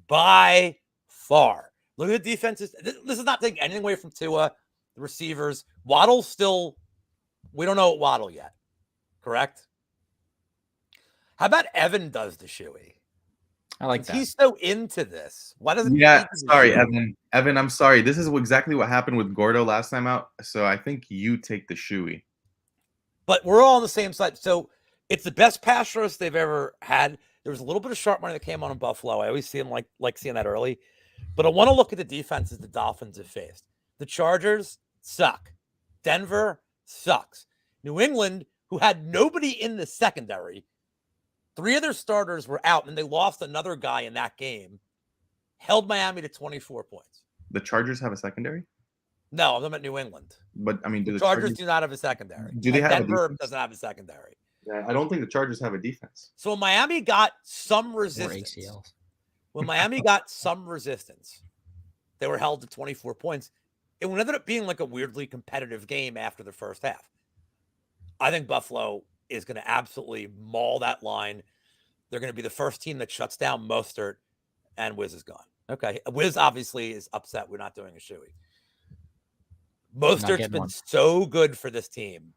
by far. Look at the defenses. This is not taking anything away from Tua, the receivers. Waddle's still, we don't know what Waddle yet, correct? How about Evan does the shoey? I like Since that. he's so into this. Why doesn't he Yeah, do the sorry, shoey? Evan. Evan, I'm sorry. This is exactly what happened with Gordo last time out. So I think you take the shoey. But we're all on the same side. So it's the best pass rush they've ever had. There was a little bit of sharp money that came on in Buffalo. I always see them like seeing that early. But I want to look at the defenses the Dolphins have faced. The Chargers suck. Denver sucks. New England, who had nobody in the secondary, 3 of their starters were out, and they lost another guy in that game, held Miami to 24 points. The Chargers have a secondary? No, I'm talking about New England. But I mean, do The the Chargers do not have a secondary. do they And have a Denver defense? doesn't have a secondary. Yeah, I don't think the Chargers have a defense. So Miami got some Or resistance. ACLs. When Miami got some resistance, they were held to 24 points. It ended up being like a weirdly competitive game after the first half. I think Buffalo is going to absolutely maul that line. They're going to be the first team that shuts down Mostert, and Wiz is gone. Okay. Wiz obviously is upset we're not doing a shoey. Mostert's been so good for this team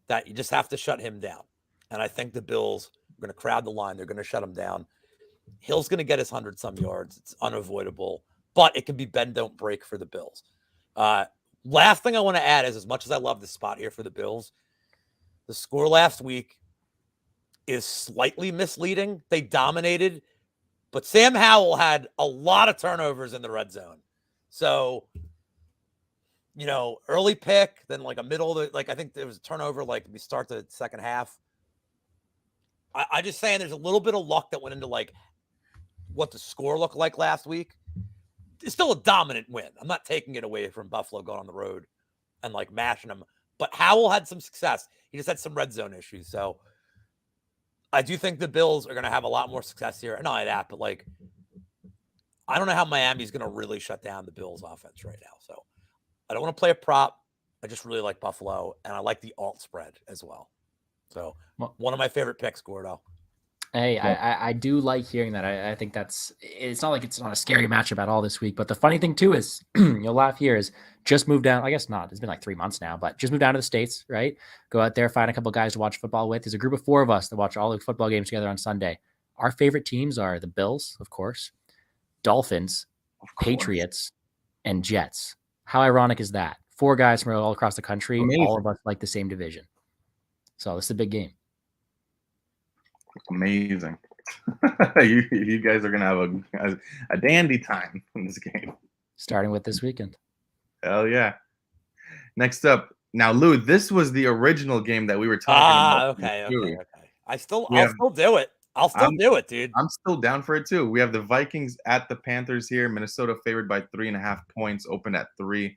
that you just have to shut him down. And I think the Bills are going to crowd the line. They're going to shut him down. Hill's going to get his 100-some yards. It's unavoidable, but it can be bend, don't break for the Bills. Last thing I want to add is, as much as I love the spot here for the Bills, the score last week is slightly misleading. They dominated, but Sam Howell had a lot of turnovers in the red zone. So, early pick, then like a middle, I think there was a turnover, like we start the second half. I just saying there's a little bit of luck that went into like what the score looked like last week. It's still a dominant win. I'm not taking it away from Buffalo going on the road and like mashing them, but Howell had some success. He just had some red zone issues. So I do think the Bills are going to have a lot more success here. And not only that, but like, I don't know how Miami's going to really shut down the Bills offense right now. So I don't want to play a prop. I just really like Buffalo, and I like the alt spread as well. So one of my favorite picks, Gordo. Hey, I do like hearing that. I think it's not like it's not a scary matchup at all this week. But the funny thing too is, you'll laugh here, is just moved down. I guess not. It's been like 3 months now, but just moved down to the States, right? Go out there, find a couple guys to watch football with. There's a group of 4 of us that watch all the football games together on Sunday. Our favorite teams are the Bills, of course, Dolphins, Patriots, and Jets. How ironic is that? 4 guys from all across the country. Amazing. All of us like the same division. So this is a big game. Amazing. you guys are going to have a dandy time in this game. Starting with this weekend. Hell yeah. Next up. Now, Lou, this was the original game that we were talking about. Okay. I'll still do it. I'll still do it, dude. I'm still down for it too. We have the Vikings at the Panthers here. Minnesota favored by 3.5 points, opened at 3.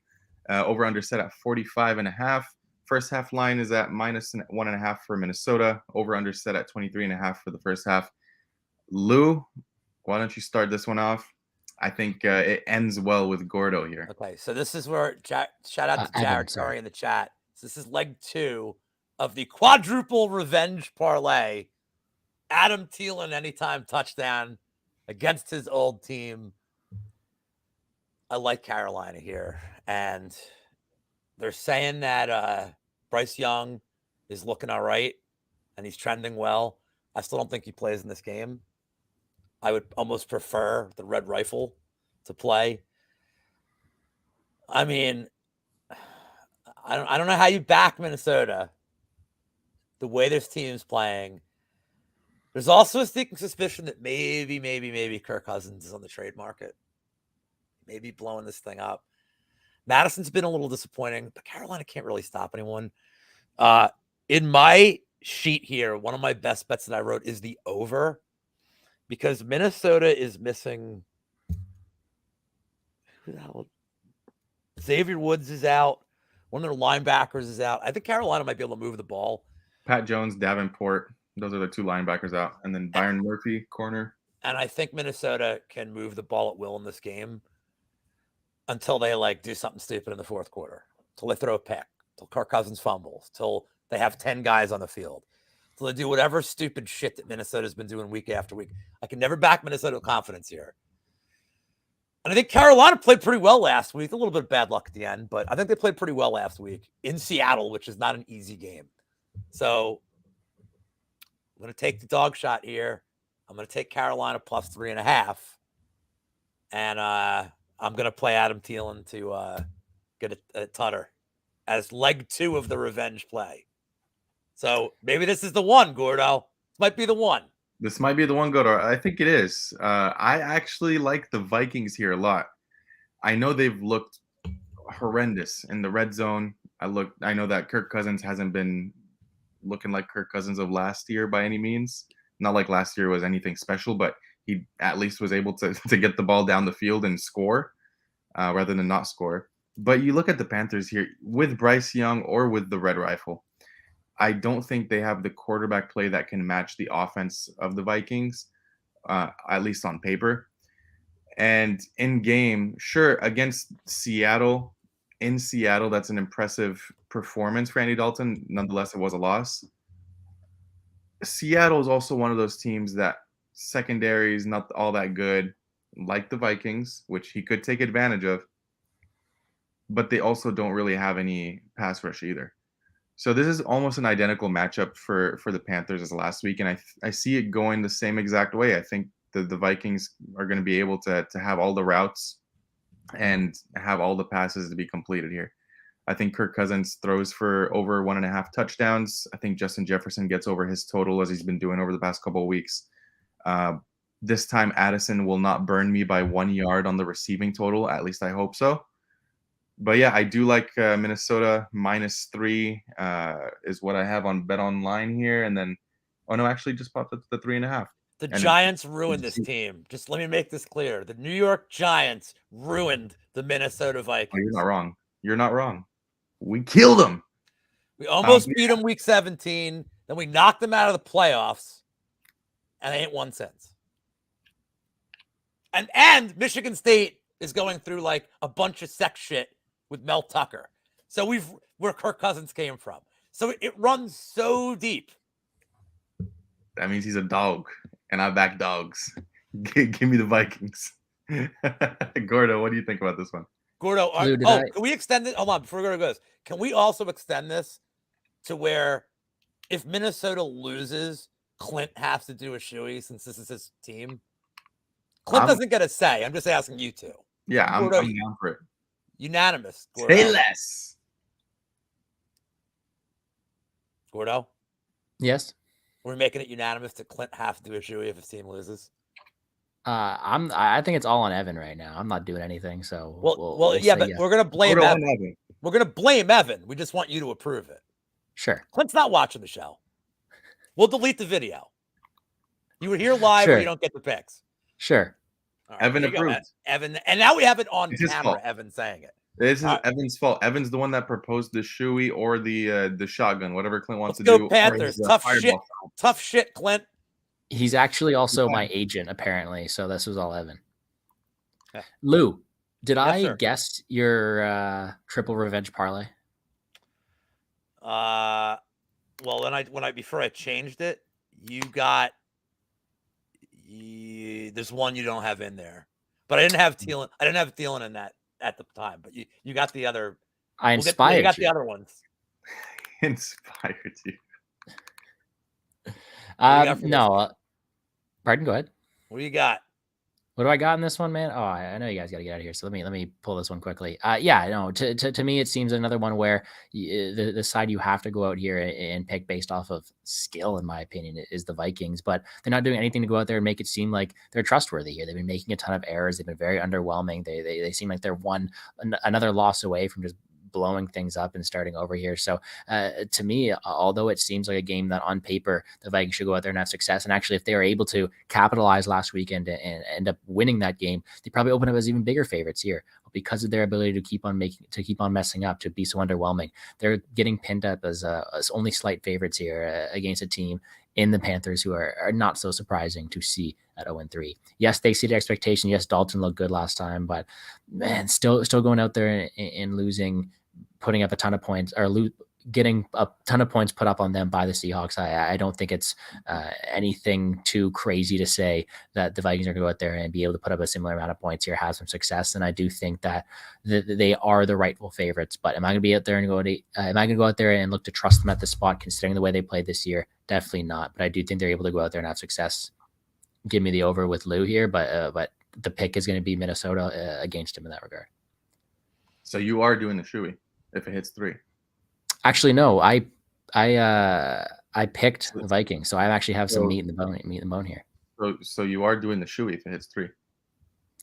Over under set at 45.5. First half line is at -1.5 for Minnesota. Over under set at 23.5 for the first half. Lou, why don't you start this one off? I think it ends well with Gordo here. Okay, so this is where shout out to Jared Curry in the chat. So this is leg 2 of the quadruple revenge parlay. Adam Thielen anytime touchdown against his old team. I like Carolina here, and they're saying that Bryce Young is looking all right, and he's trending well. I still don't think he plays in this game. I would almost prefer the Red Rifle to play. I mean, I don't know how you back Minnesota the way this team's playing. There's also a sneaking suspicion that maybe Kirk Cousins is on the trade market. Maybe blowing this thing up. Madison's been a little disappointing, but Carolina can't really stop anyone. In my sheet here, one of my best bets that I wrote is the over, because Minnesota is missing. Who the hell? Xavier Woods is out. One of their linebackers is out. I think Carolina might be able to move the ball. Pat Jones, Davenport. Those are the 2 linebackers out. And then Byron Murphy, corner. And I think Minnesota can move the ball at will in this game until they do something stupid in the fourth quarter, until they throw a pick, until Kirk Cousins fumbles, until they have 10 guys on the field, until they do whatever stupid shit that Minnesota's been doing week after week. I can never back Minnesota with confidence here. And I think Carolina played pretty well last week. A little bit of bad luck at the end, but I think they played pretty well last week in Seattle, which is not an easy game. So I'm going to take the dog shot here. I'm going to take Carolina plus 3.5. And I'm going to play Adam Thielen to get a tutter as leg 2 of the revenge play. So maybe this is the one, Gordo. This might be the one. This might be the one, Gordo. I think it is. I actually like the Vikings here a lot. I know they've looked horrendous in the red zone. I know that Kirk Cousins hasn't been looking like Kirk Cousins of last year by any means. Not like last year was anything special, but he at least was able to get the ball down the field and score rather than not score. But you look at the Panthers here with Bryce Young or with the Red Rifle. I don't think they have the quarterback play that can match the offense of the Vikings, at least on paper. And in game, sure, against Seattle, in Seattle, that's an impressive performance for Andy Dalton. Nonetheless, it was a loss. Seattle is also one of those teams that secondary is not all that good, like the Vikings, which he could take advantage of. But they also don't really have any pass rush either. So this is almost an identical matchup for the Panthers as last week, and I see it going the same exact way. I think the Vikings are going to be able to have all the routes and have all the passes to be completed here. I think Kirk Cousins throws for over 1.5 touchdowns. I think Justin Jefferson gets over his total as he's been doing over the past couple of weeks. This time, Addison will not burn me by 1 yard on the receiving total. At least I hope so. But yeah, I do like Minnesota -3 is what I have on Bet Online here. And then, oh no, actually just popped up to the 3.5. The Giants ruined this team. Just let me make this clear. The New York Giants ruined the Minnesota Vikings. Oh, you're not wrong. You're not wrong. We killed them. We almost beat them week 17. Then we knocked them out of the playoffs. And they ain't won since. And Michigan State is going through like a bunch of sex shit with Mel Tucker. So where Kirk Cousins came from. So it runs so deep. That means he's a dog, and I back dogs. Give me the Vikings. Gordo, what do you think about this one? Gordo, can we extend it? Hold on, before Gordo goes, can we also extend this to where if Minnesota loses, Clint has to do a shoey since this is his team? Clint doesn't get a say. I'm just asking you two. Yeah, I'm down for it. Unanimous. Gordo. Say less. Gordo? Yes. We're making it unanimous to Clint have to do a shoey if his team loses. I think it's all on Evan right now. I'm not doing anything, so we'll yeah, but we're gonna blame Evan. We're gonna blame Evan. We just want you to approve it. Sure. Clint's not watching the show. We'll delete the video. You were here live, or you don't get the picks. Sure. Right, Evan approved. Evan, and now we have it on camera. Evan saying it. This is Evan's fault. Evan's the one that proposed the shoey or the shotgun, whatever Clint wants to do. do. Panthers, tough shit, Clint. He's actually also my agent, apparently. So this was all Evan. Yeah. Lou, did I guess your triple revenge parlay? Well, before I changed it, you got. There's one you don't have in there, but I didn't have Thielen. I didn't have Thielen in that at the time, but you got the other. I inspired you. Got the other ones. Inspired you. No. Pardon. Go ahead. What do you got? What do I got in this one, man? Oh, I know you guys got to get out of here. So let me pull this one quickly. Yeah, no. To me, it seems another one where the side you have to go out here and pick based off of skill, in my opinion, is the Vikings. But they're not doing anything to go out there and make it seem like they're trustworthy here. They've been making a ton of errors. They've been very underwhelming. They seem like they're another loss away from just blowing things up and starting over here. So to me, although it seems like a game that on paper the Vikings should go out there and have success, and actually if they were able to capitalize last weekend and end up winning that game, they probably open up as even bigger favorites here. But because of their ability to keep on messing up, to be so underwhelming, they're getting pinned up as only slight favorites here against a team in the Panthers who are not so surprising to see at 0-3. Yes, they exceeded expectation. Yes, Dalton looked good last time, but man, still going out there and losing, putting up a ton of points, or getting a ton of points put up on them by the Seahawks. I don't think it's anything too crazy to say that the Vikings are going to go out there and be able to put up a similar amount of points here, have some success. And I do think that they are the rightful favorites. But am I going to be out there and am I going to go out there and look to trust them at the spot, considering the way they played this year? Definitely not. But I do think they're able to go out there and have success. Give me the over with Lou here, but the pick is going to be Minnesota against him in that regard. So you are doing the shoey if it hits 3. Actually, no. I picked the Vikings, so I actually have some meat in the bone here. So you are doing the shoey if it hits 3.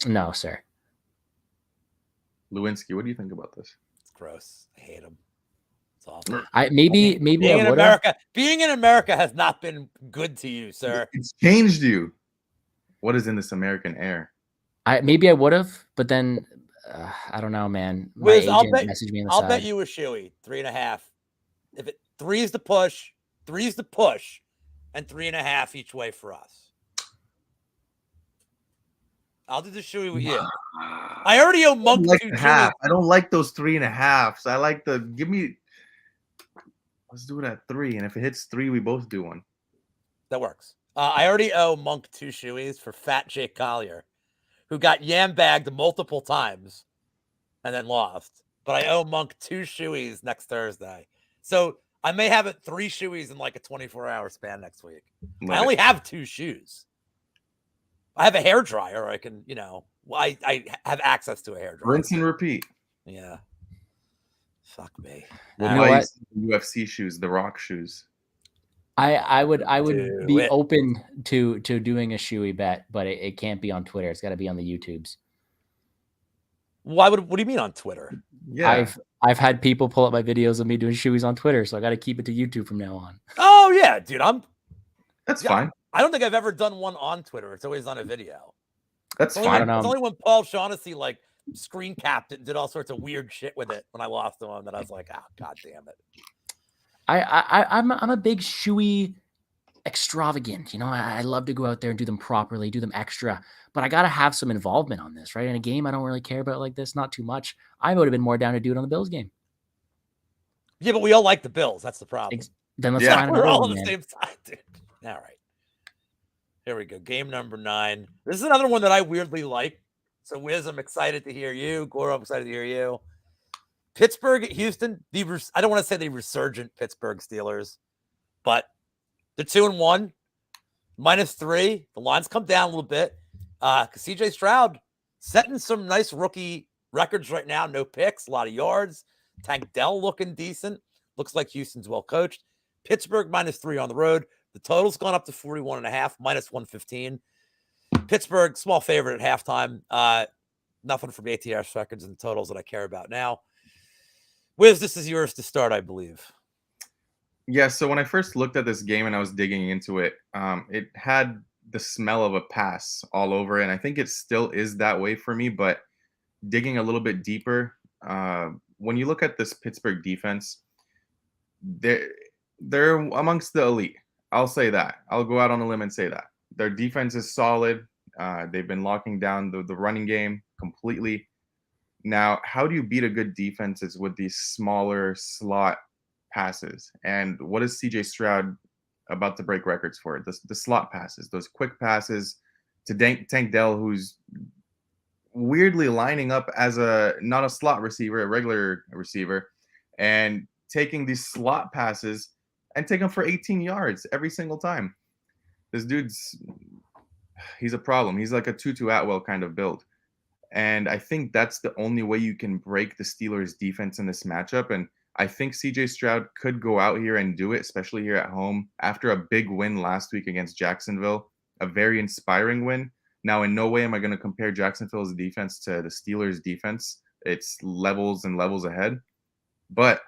No, sir. Lewinsky, what do you think about this? It's gross. I hate him. It's awful. Maybe being in America. Being in America has not been good to you, sir. It's changed you. What is in this American air? Maybe I would have, but then I don't know, man. My Wiz, agent messaged me on the I'll side. bet you a shoey 3.5. If it 3 is the push, and 3.5 each way for us. I'll do the shoey with you. I already owe Monk like 2 half. I don't like those 3.5s. I like the give me. Let's do it at 3, and if it hits 3, we both do one. That works. I already owe Monk 2 shoeys for Fat Jake Collier, who got yam bagged multiple times and then lost. But I owe Monk 2 shoeys next Thursday. So I may have it 3 shoeys in like a 24-hour span next week. I only have 2 shoes. I have a hair dryer. I can, I have access to a hair dryer. Rinse and repeat. Yeah. Fuck me. What do I UFC shoes, the Rock shoes? I would be open to doing a shoey bet, but it can't be on Twitter. It's got to be on the YouTubes. What do you mean on Twitter? Yeah, I've had people pull up my videos of me doing shoeys on Twitter, so I got to keep it to YouTube from now on. Oh yeah, dude, that's fine. I don't think I've ever done one on Twitter. It's always on a video. That's fine. It's only when Paul Shaughnessy screen capped it and did all sorts of weird shit with it when I lost to him that I was like, oh god damn it. I'm a big shoey extravagant. I love to go out there and do them properly, do them extra, but I got to have some involvement on this, right? In a game I don't really care about like this, not too much. I would have been more down to do it on the Bills game. Yeah, but we all like the Bills. That's the problem. Then let's find we're all on the same side, dude. All right. Here we go. Game number 9. This is another one that I weirdly like. So, Wiz, I'm excited to hear you. Goro, I'm excited to hear you. Pittsburgh at Houston. I don't want to say the resurgent Pittsburgh Steelers, but they're 2-1, -3. The lines come down a little bit. CJ Stroud setting some nice rookie records right now. No picks, a lot of yards. Tank Dell looking decent. Looks like Houston's well coached. Pittsburgh -3 on the road. The total's gone up to 41.5, -115. Pittsburgh, small favorite at halftime. Nothing from ATS records and totals that I care about now. Wiz, this is yours to start, I believe. Yeah, so when I first looked at this game and I was digging into it, it had the smell of a pass all over it, and I think it still is that way for me, but digging a little bit deeper, when you look at this Pittsburgh defense, they're amongst the elite. I'll say that. I'll go out on a limb and say that. Their defense is solid. They've been locking down the running game completely. Now, how do you beat a good defense is with these smaller slot passes. And what is CJ Stroud about to break records for? The slot passes, those quick passes to Tank Dell, who's weirdly lining up as not a slot receiver, a regular receiver, and taking these slot passes and take them for 18 yards every single time. This he's a problem. He's like a Tutu Atwell kind of build. And I think that's the only way you can break the Steelers defense in this matchup. And I think CJ Stroud could go out here and do it, especially here at home after a big win last week against Jacksonville, a very inspiring win. Now, in no way am I going to compare Jacksonville's defense to the Steelers' defense. It's levels and levels ahead. But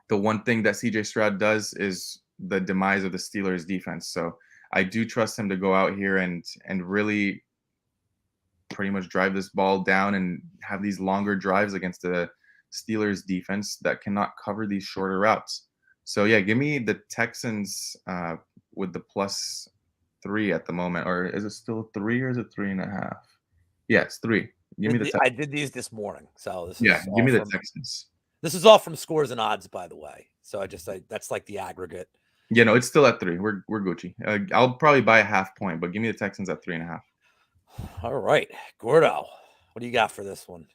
the one thing that CJ Stroud does is the demise of the Steelers' defense. So I do trust him to go out here and really pretty much drive this ball down and have these longer drives against the Steelers defense that cannot cover these shorter routes. So yeah, give me the Texans with the +3 at the moment. Or is it still 3 or is it 3.5? Yeah, it's 3. Give me the Texans. I did these this morning. So this is give me the Texans. This is all from Scores and Odds, by the way. So that's like the aggregate. Yeah, no, it's still at 3. We're Gucci. I'll probably buy a half point, but give me the Texans at 3.5. All right, Gordo, what do you got for this one?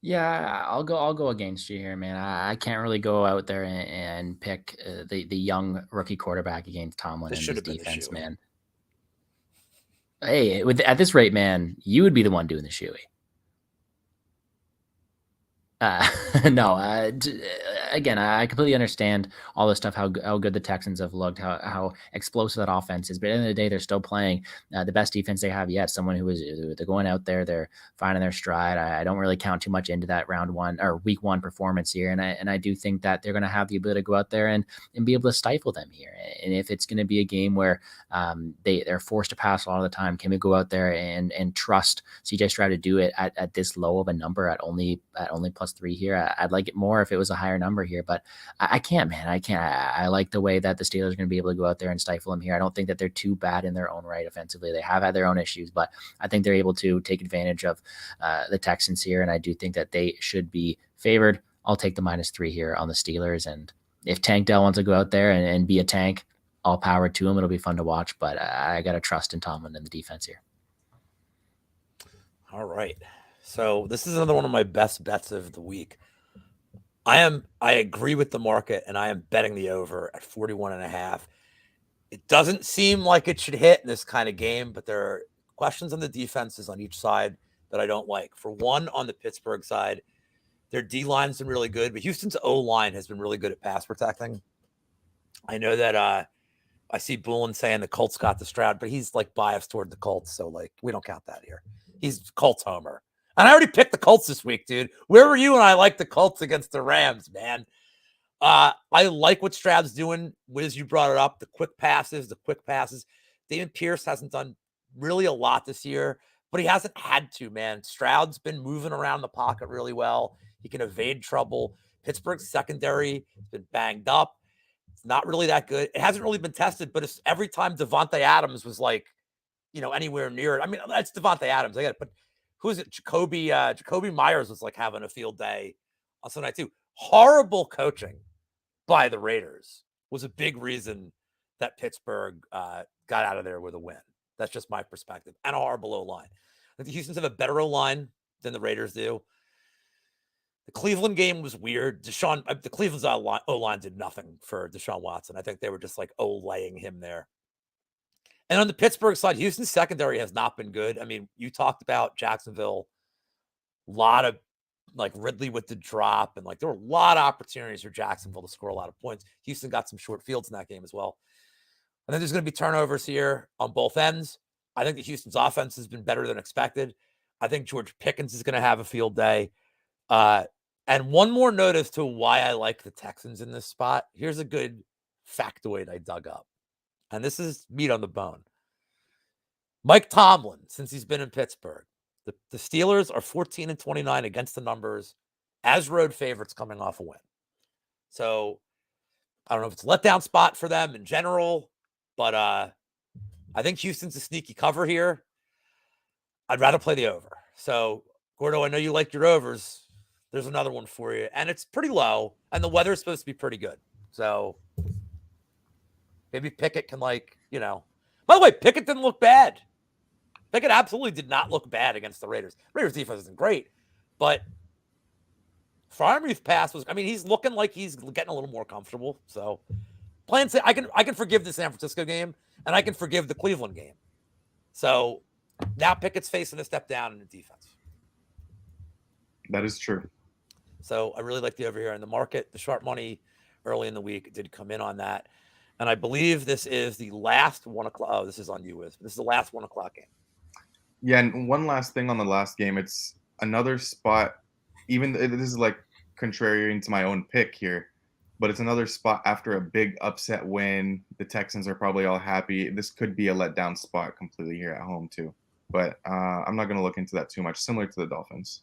Yeah, I'll go against you here, man. I can't really go out there and pick the young rookie quarterback against Tomlin This and should his have been the defense, shoey. man. Hey, at this rate, man, you would be the one doing the shoey. No, again, I completely understand all this stuff, how good the Texans have looked, how explosive that offense is. But at the end of the day, they're still playing the best defense they have yet. Someone they're going out there, they're finding their stride. I don't really count too much into that week one performance here. And I do think that they're going to have the ability to go out there and be able to stifle them here. And if it's going to be a game where they're forced to pass a lot of the time, can we go out there and trust CJ Stroud to do it at this low of a number at only +3 here? I'd like it more if it was a higher number here, but I can't, man. I can't. I like the way that the Steelers are going to be able to go out there and stifle them here. I don't think that they're too bad in their own right offensively. They have had their own issues, but I think they're able to take advantage of the Texans here, and I do think that they should be favored. I'll take the -3 here on the Steelers, and if Tank Dell wants to go out there and be a tank, all power to him. It'll be fun to watch, but I got to trust in Tomlin and the defense here. All right. So this is another one of my best bets of the week. I agree with the market, and I am betting the over at 41.5. It doesn't seem like it should hit in this kind of game, but there are questions on the defenses on each side that I don't like. For one, on the Pittsburgh side, their D-line's been really good, but Houston's O-line has been really good at pass protecting. I know that I see Bullen saying the Colts got the Stroud, but he's like biased toward the Colts, so like we don't count that here. He's Colts homer. And I already picked the Colts this week, dude. Where were you when I liked the Colts against the Rams, man? I like what Stroud's doing. Wiz, you brought it up. The quick passes. David Pierce hasn't done really a lot this year, but he hasn't had to, man. Stroud's been moving around the pocket really well. He can evade trouble. Pittsburgh's secondary has been banged up. It's not really that good. It hasn't really been tested, but it's every time Devontae Adams was like, anywhere near it. I mean, that's Devontae Adams. I get it, but who's it? Jacoby Myers was like having a field day on Sunday night too. Horrible coaching by the Raiders was a big reason that Pittsburgh got out of there with a win. That's just my perspective. And a horrible O-line. I think the Houstons have a better O-line than the Raiders do. The Cleveland game was weird. The Cleveland's O-line did nothing for Deshaun Watson. I think they were just like laying him there. And on the Pittsburgh side, Houston's secondary has not been good. I mean, you talked about Jacksonville, a lot of like Ridley with the drop, and like there were a lot of opportunities for Jacksonville to score a lot of points. Houston got some short fields in that game as well. And then there's going to be turnovers here on both ends. I think the Houston's offense has been better than expected. I think George Pickens is going to have a field day. And one more note as to why I like the Texans in this spot. Here's a good factoid I dug up. And this is meat on the bone. Mike Tomlin, since he's been in Pittsburgh, the Steelers are 14-29 against the numbers as road favorites coming off a win. So I don't know if it's a letdown spot for them in general, but I think Houston's a sneaky cover here. I'd rather play the over. So, Gordo, I know you like your overs. There's another one for you. And it's pretty low, and the weather is supposed to be pretty good. So maybe Pickett can By the way, Pickett didn't look bad. Pickett absolutely did not look bad against the Raiders. Raiders defense isn't great, but Freiermuth's pass was, he's looking like he's getting a little more comfortable. So I can forgive the San Francisco game, and I can forgive the Cleveland game. So now Pickett's facing a step down in the defense. That is true. So I really like the over here in the market. The sharp money early in the week did come in on that. And I believe this is the last 1 o'clock. Oh, this is on you, Wiz. This is the last 1 o'clock game. Yeah, and one last thing on the last game. It's another spot, even this is like contrarian to my own pick here, but it's another spot after a big upset win. The Texans are probably all happy. This could be a letdown spot completely here at home too. But I'm not going to look into that too much, similar to the Dolphins.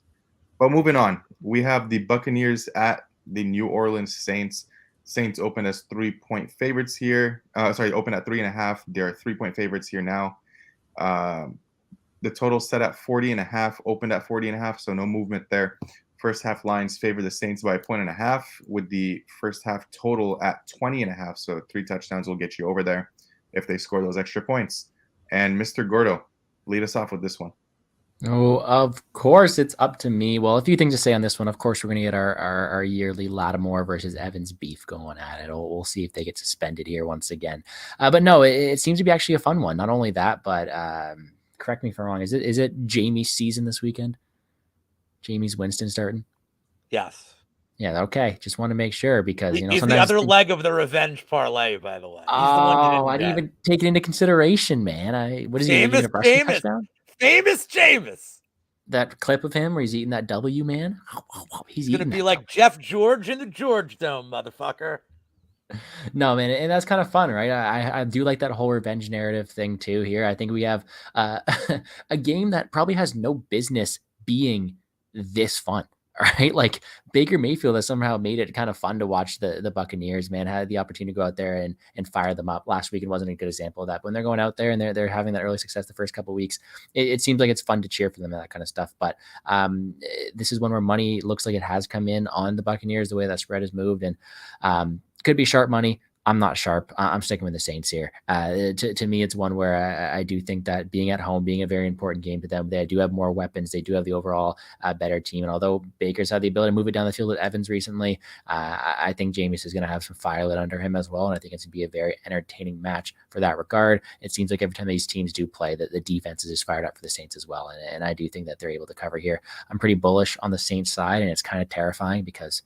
But moving on, we have the Buccaneers at the New Orleans Saints. Saints open as 3-point favorites here. Open at 3.5. They're 3-point favorites here now. The total set at 40.5, opened at 40.5, so no movement there. First half lines favor the Saints by 1.5 with the first half total at 20.5. So 3 touchdowns will get you over there if they score those extra points. And Mr. Gordo, lead us off with this one. Oh, of course, it's up to me. Well, a few things to say on this one. Of course, we're going to get our yearly Lattimore versus Evans beef going at it. We'll see if they get suspended here once again. But no, it seems to be actually a fun one. Not only that, but correct me if I'm wrong. Is it Jamie's season this weekend? Jamie's Winston starting? Yes. Yeah, okay. Just want to make sure because, you know, he's the sometimes other leg of the revenge parlay, by the way. He's oh, the one you I didn't even take it into consideration, man. What is he eating, a rushing touchdown? Famous Jameis. That clip of him where he's eating that W, man. He's going to be like Jeff George in the George Dome, motherfucker. No, man, and that's kind of fun, right? I do like that whole revenge narrative thing too here. I think we have a game that probably has no business being this fun, right? Like Baker Mayfield has somehow made it kind of fun to watch the Buccaneers, man. Had the opportunity to go out there and fire them up last week and wasn't a good example of that. But when they're going out there and they're having that early success the first couple of weeks, it seems like it's fun to cheer for them and that kind of stuff. But this is one where money looks like it has come in on the Buccaneers, the way that spread has moved, and could be sharp money. I'm not sharp. I'm sticking with the Saints here. To me, it's one where I do think that being at home, being a very important game to them, they do have more weapons. They do have the overall better team. And although Baker's had the ability to move it down the field with Evans recently, I think Jameis is going to have some fire lit under him as well. And I think it's going to be a very entertaining match for that regard. It seems like every time these teams do play, that the defense is just fired up for the Saints as well. And I do think that they're able to cover here. I'm pretty bullish on the Saints side, and it's kind of terrifying because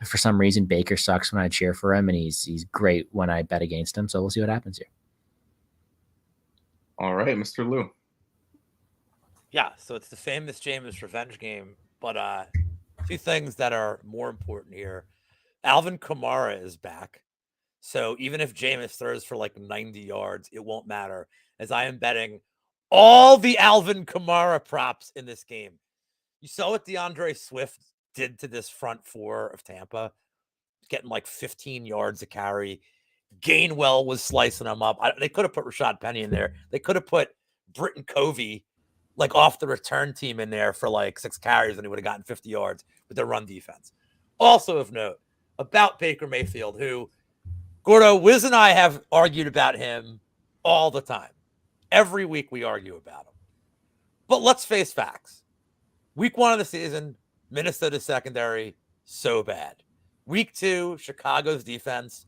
for some reason Baker sucks when I cheer for him, and he's great when I bet against him. So we'll see what happens here. All right, Mr. Lou. Yeah, so it's the famous Jameis revenge game, but a few things that are more important here. Alvin Kamara is back. So even if Jameis throws for like 90 yards, it won't matter, as I am betting all the Alvin Kamara props in this game. You saw what DeAndre Swift did to this front four of Tampa, getting like 15 yards a carry. Gainwell was slicing them up. They could have put Rashad Penny in there. They could have put Britton Covey like off the return team in there for like 6 carries, and he would have gotten 50 yards with their run defense. Also of note about Baker Mayfield, who Gordo, Wiz and I have argued about him all the time. Every week we argue about him. But let's face facts. Week 1 of the season, Minnesota secondary, so bad. Week 2, Chicago's defense,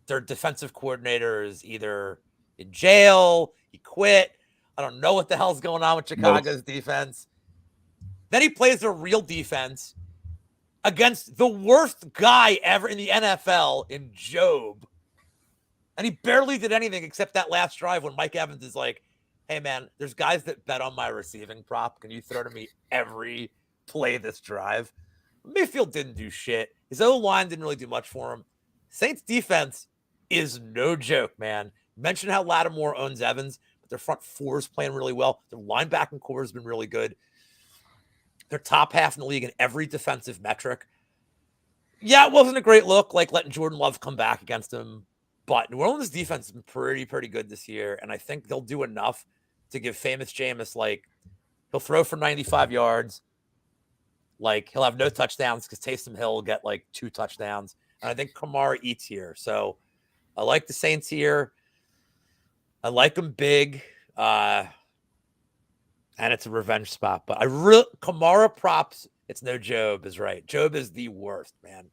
their defensive coordinator is either in jail, he quit. I don't know what the hell's going on with Chicago's defense. Then he plays a real defense against the worst guy ever in the NFL in Job. And he barely did anything except that last drive when Mike Evans is like, hey, man, there's guys that bet on my receiving prop. Can you throw to me every play this drive? Mayfield didn't do shit. His O-line didn't really do much for him. Saints defense is no joke, man. Mention how Lattimore owns Evans, but their front four is playing really well. Their linebacking core has been really good. They're top half in the league in every defensive metric. Yeah, it wasn't a great look, like letting Jordan Love come back against him. But New Orleans' defense has been pretty good this year, and I think they'll do enough to give famous Jameis, like, he'll throw for 95 yards. Like, he'll have no touchdowns because Taysom Hill will get, like, 2 touchdowns. And I think Kamara eats here. So I like the Saints here. I like them big. And it's a revenge spot. But Kamara props, it's no Job is right. Job is the worst, man.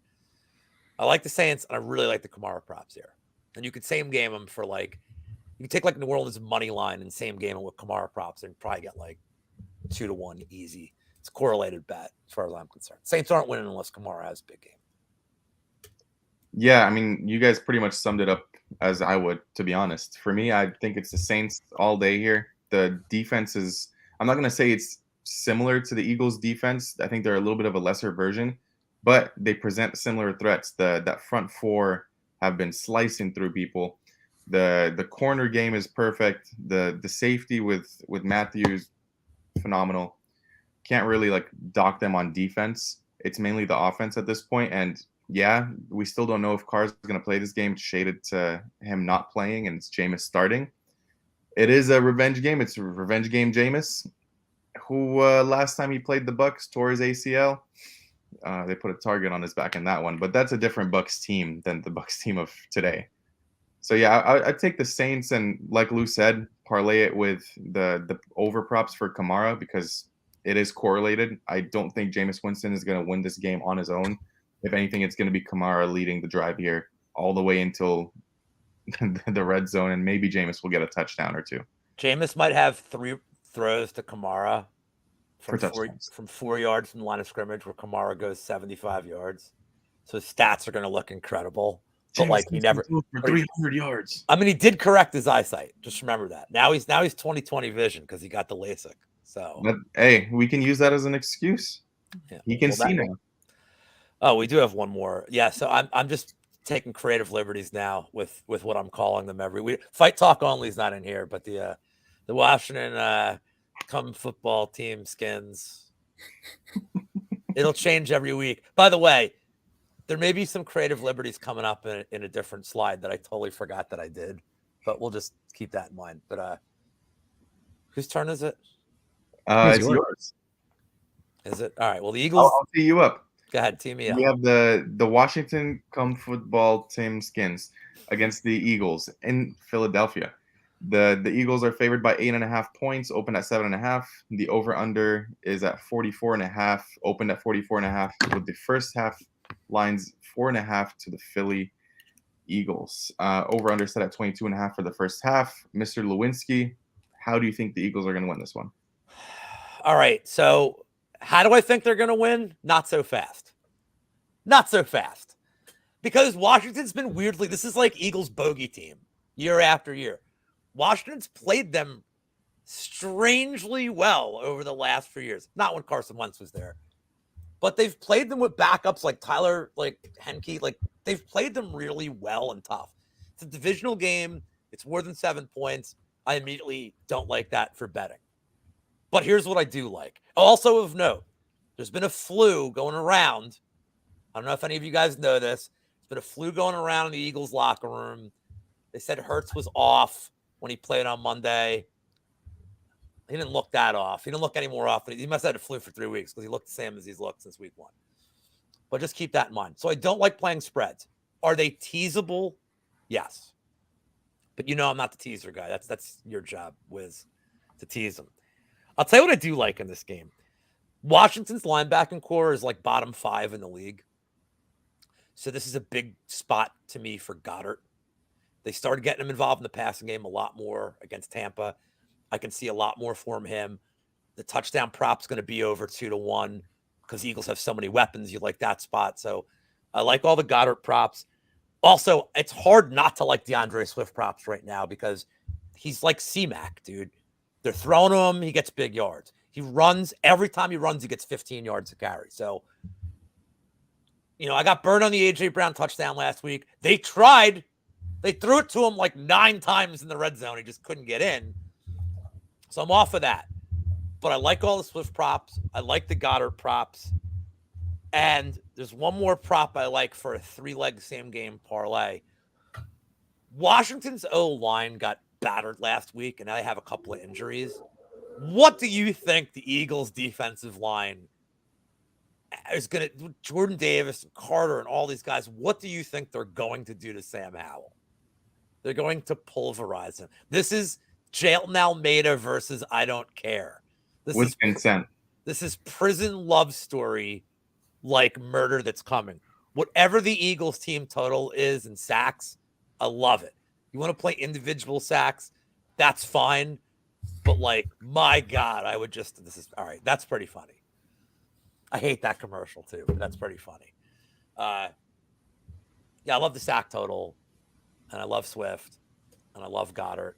I like the Saints, and I really like the Kamara props here. And you could same game them for like, you can take like New Orleans money line and same game them with Kamara props and probably get like 2-1 easy. It's a correlated bet as far as I'm concerned. Saints aren't winning unless Kamara has a big game. Yeah, I mean, you guys pretty much summed it up as I would, to be honest. For me, I think it's the Saints all day here. The defense is, I'm not going to say it's similar to the Eagles' defense. I think they're a little bit of a lesser version, but they present similar threats. That front four have been slicing through people. The corner game is perfect. The safety with Matthews, phenomenal. Can't really like dock them on defense. It's mainly the offense at this point. And yeah, we still don't know if Carr's going to play this game. It's shaded to him not playing, and it's Jameis starting. It is a revenge game. It's a revenge game, Jameis. who last time he played the Bucks tore his ACL. They put a target on his back in that one, but that's a different Bucks team than the Bucks team of today. So yeah, I'd take the Saints and, like Lou said, parlay it with the over props for Kamara because it is correlated. I don't think Jameis Winston is going to win this game on his own. If anything, it's going to be Kamara leading the drive here all the way until the red zone, and maybe Jameis will get a touchdown or two. Jameis might have 3 throws to Kamara For from 4 yards from the line of scrimmage, where Kamara goes 75 yards. So his stats are going to look incredible. But like he never for 300 yards. I mean, he did correct his eyesight. Just remember that. Now he's 20/20 vision because he got the LASIK. So But hey, we can use that as an excuse. yeah. He can see now. Oh, we do have one more. Yeah, so I'm just taking creative liberties now with what I'm calling them every week. Fight Talk only is not in here, but the Washington come football team skins. It'll change every week. By the way, there may be some creative liberties coming up in a different slide that I totally forgot that I did, but we'll just keep that in mind. But whose turn is it? It's yours. Is it? All right. Well, the Eagles. I'll tee you up. Go ahead, team me up. We have the Washington come football team skins against the Eagles in Philadelphia. The Eagles are favored by 8.5 points, opened at 7.5. The over/under is at 44.5, opened at 44.5, with the first half lines 4.5 to the Philly Eagles. Over/under set at 22.5 for the first half. Mr. Lewinsky, how do you think the Eagles are going to win this one? All right. So how do I think they're going to win? Not so fast. Not so fast. Because Washington's been weirdly, this is like Eagles' bogey team year after year. Washington's played them strangely well over the last few years. Not when Carson Wentz was there. But they've played them with backups like Tyler, like Henke. Like they've played them really well and tough. It's a divisional game. It's more than 7 points. I immediately don't like that for betting. But here's what I do like. Also of note, there's been a flu going around. I don't know if any of you guys know this. There's been a flu going around in the Eagles locker room. They said Hurts was off when he played on Monday. He didn't look that off. He didn't look any more off. He must have had a flu for 3 weeks because he looked the same as he's looked since week 1. But just keep that in mind. So I don't like playing spreads. Are they teasable? Yes. But you know I'm not the teaser guy. That's your job, Wiz, to tease them. I'll tell you what I do like in this game. Washington's linebacking core is like bottom 5 in the league. So this is a big spot to me for Goddard. They started getting him involved in the passing game a lot more against Tampa. I can see a lot more from him. The touchdown prop's going to be over 2-1 because Eagles have so many weapons. You like that spot. So I like all the Goddard props. Also, it's hard not to like DeAndre Swift props right now because he's like C-Mac, dude. They're throwing him. He gets big yards. He runs. Every time he runs, he gets 15 yards to carry. So, I got burned on the A.J. Brown touchdown last week. They tried. They threw it to him like 9 times in the red zone. He just couldn't get in. So I'm off of that. But I like all the Swift props. I like the Goddard props. And there's one more prop I like for a 3-leg same-game parlay. Washington's O-line got battered last week, and now they have a couple of injuries. What do you think the Eagles' defensive line is going to – Jordan Davis, and Carter, and all these guys, what do you think they're going to do to Sam Howell? They're going to pulverize him. This is Jalen Almeida versus I don't care. With consent. This is prison love story like murder that's coming. Whatever the Eagles team total is in sacks, I love it. You want to play individual sacks, that's fine. But my God, all right, that's pretty funny. I hate that commercial too, but that's pretty funny. I love the sack total, and I love Swift, and I love Goddard,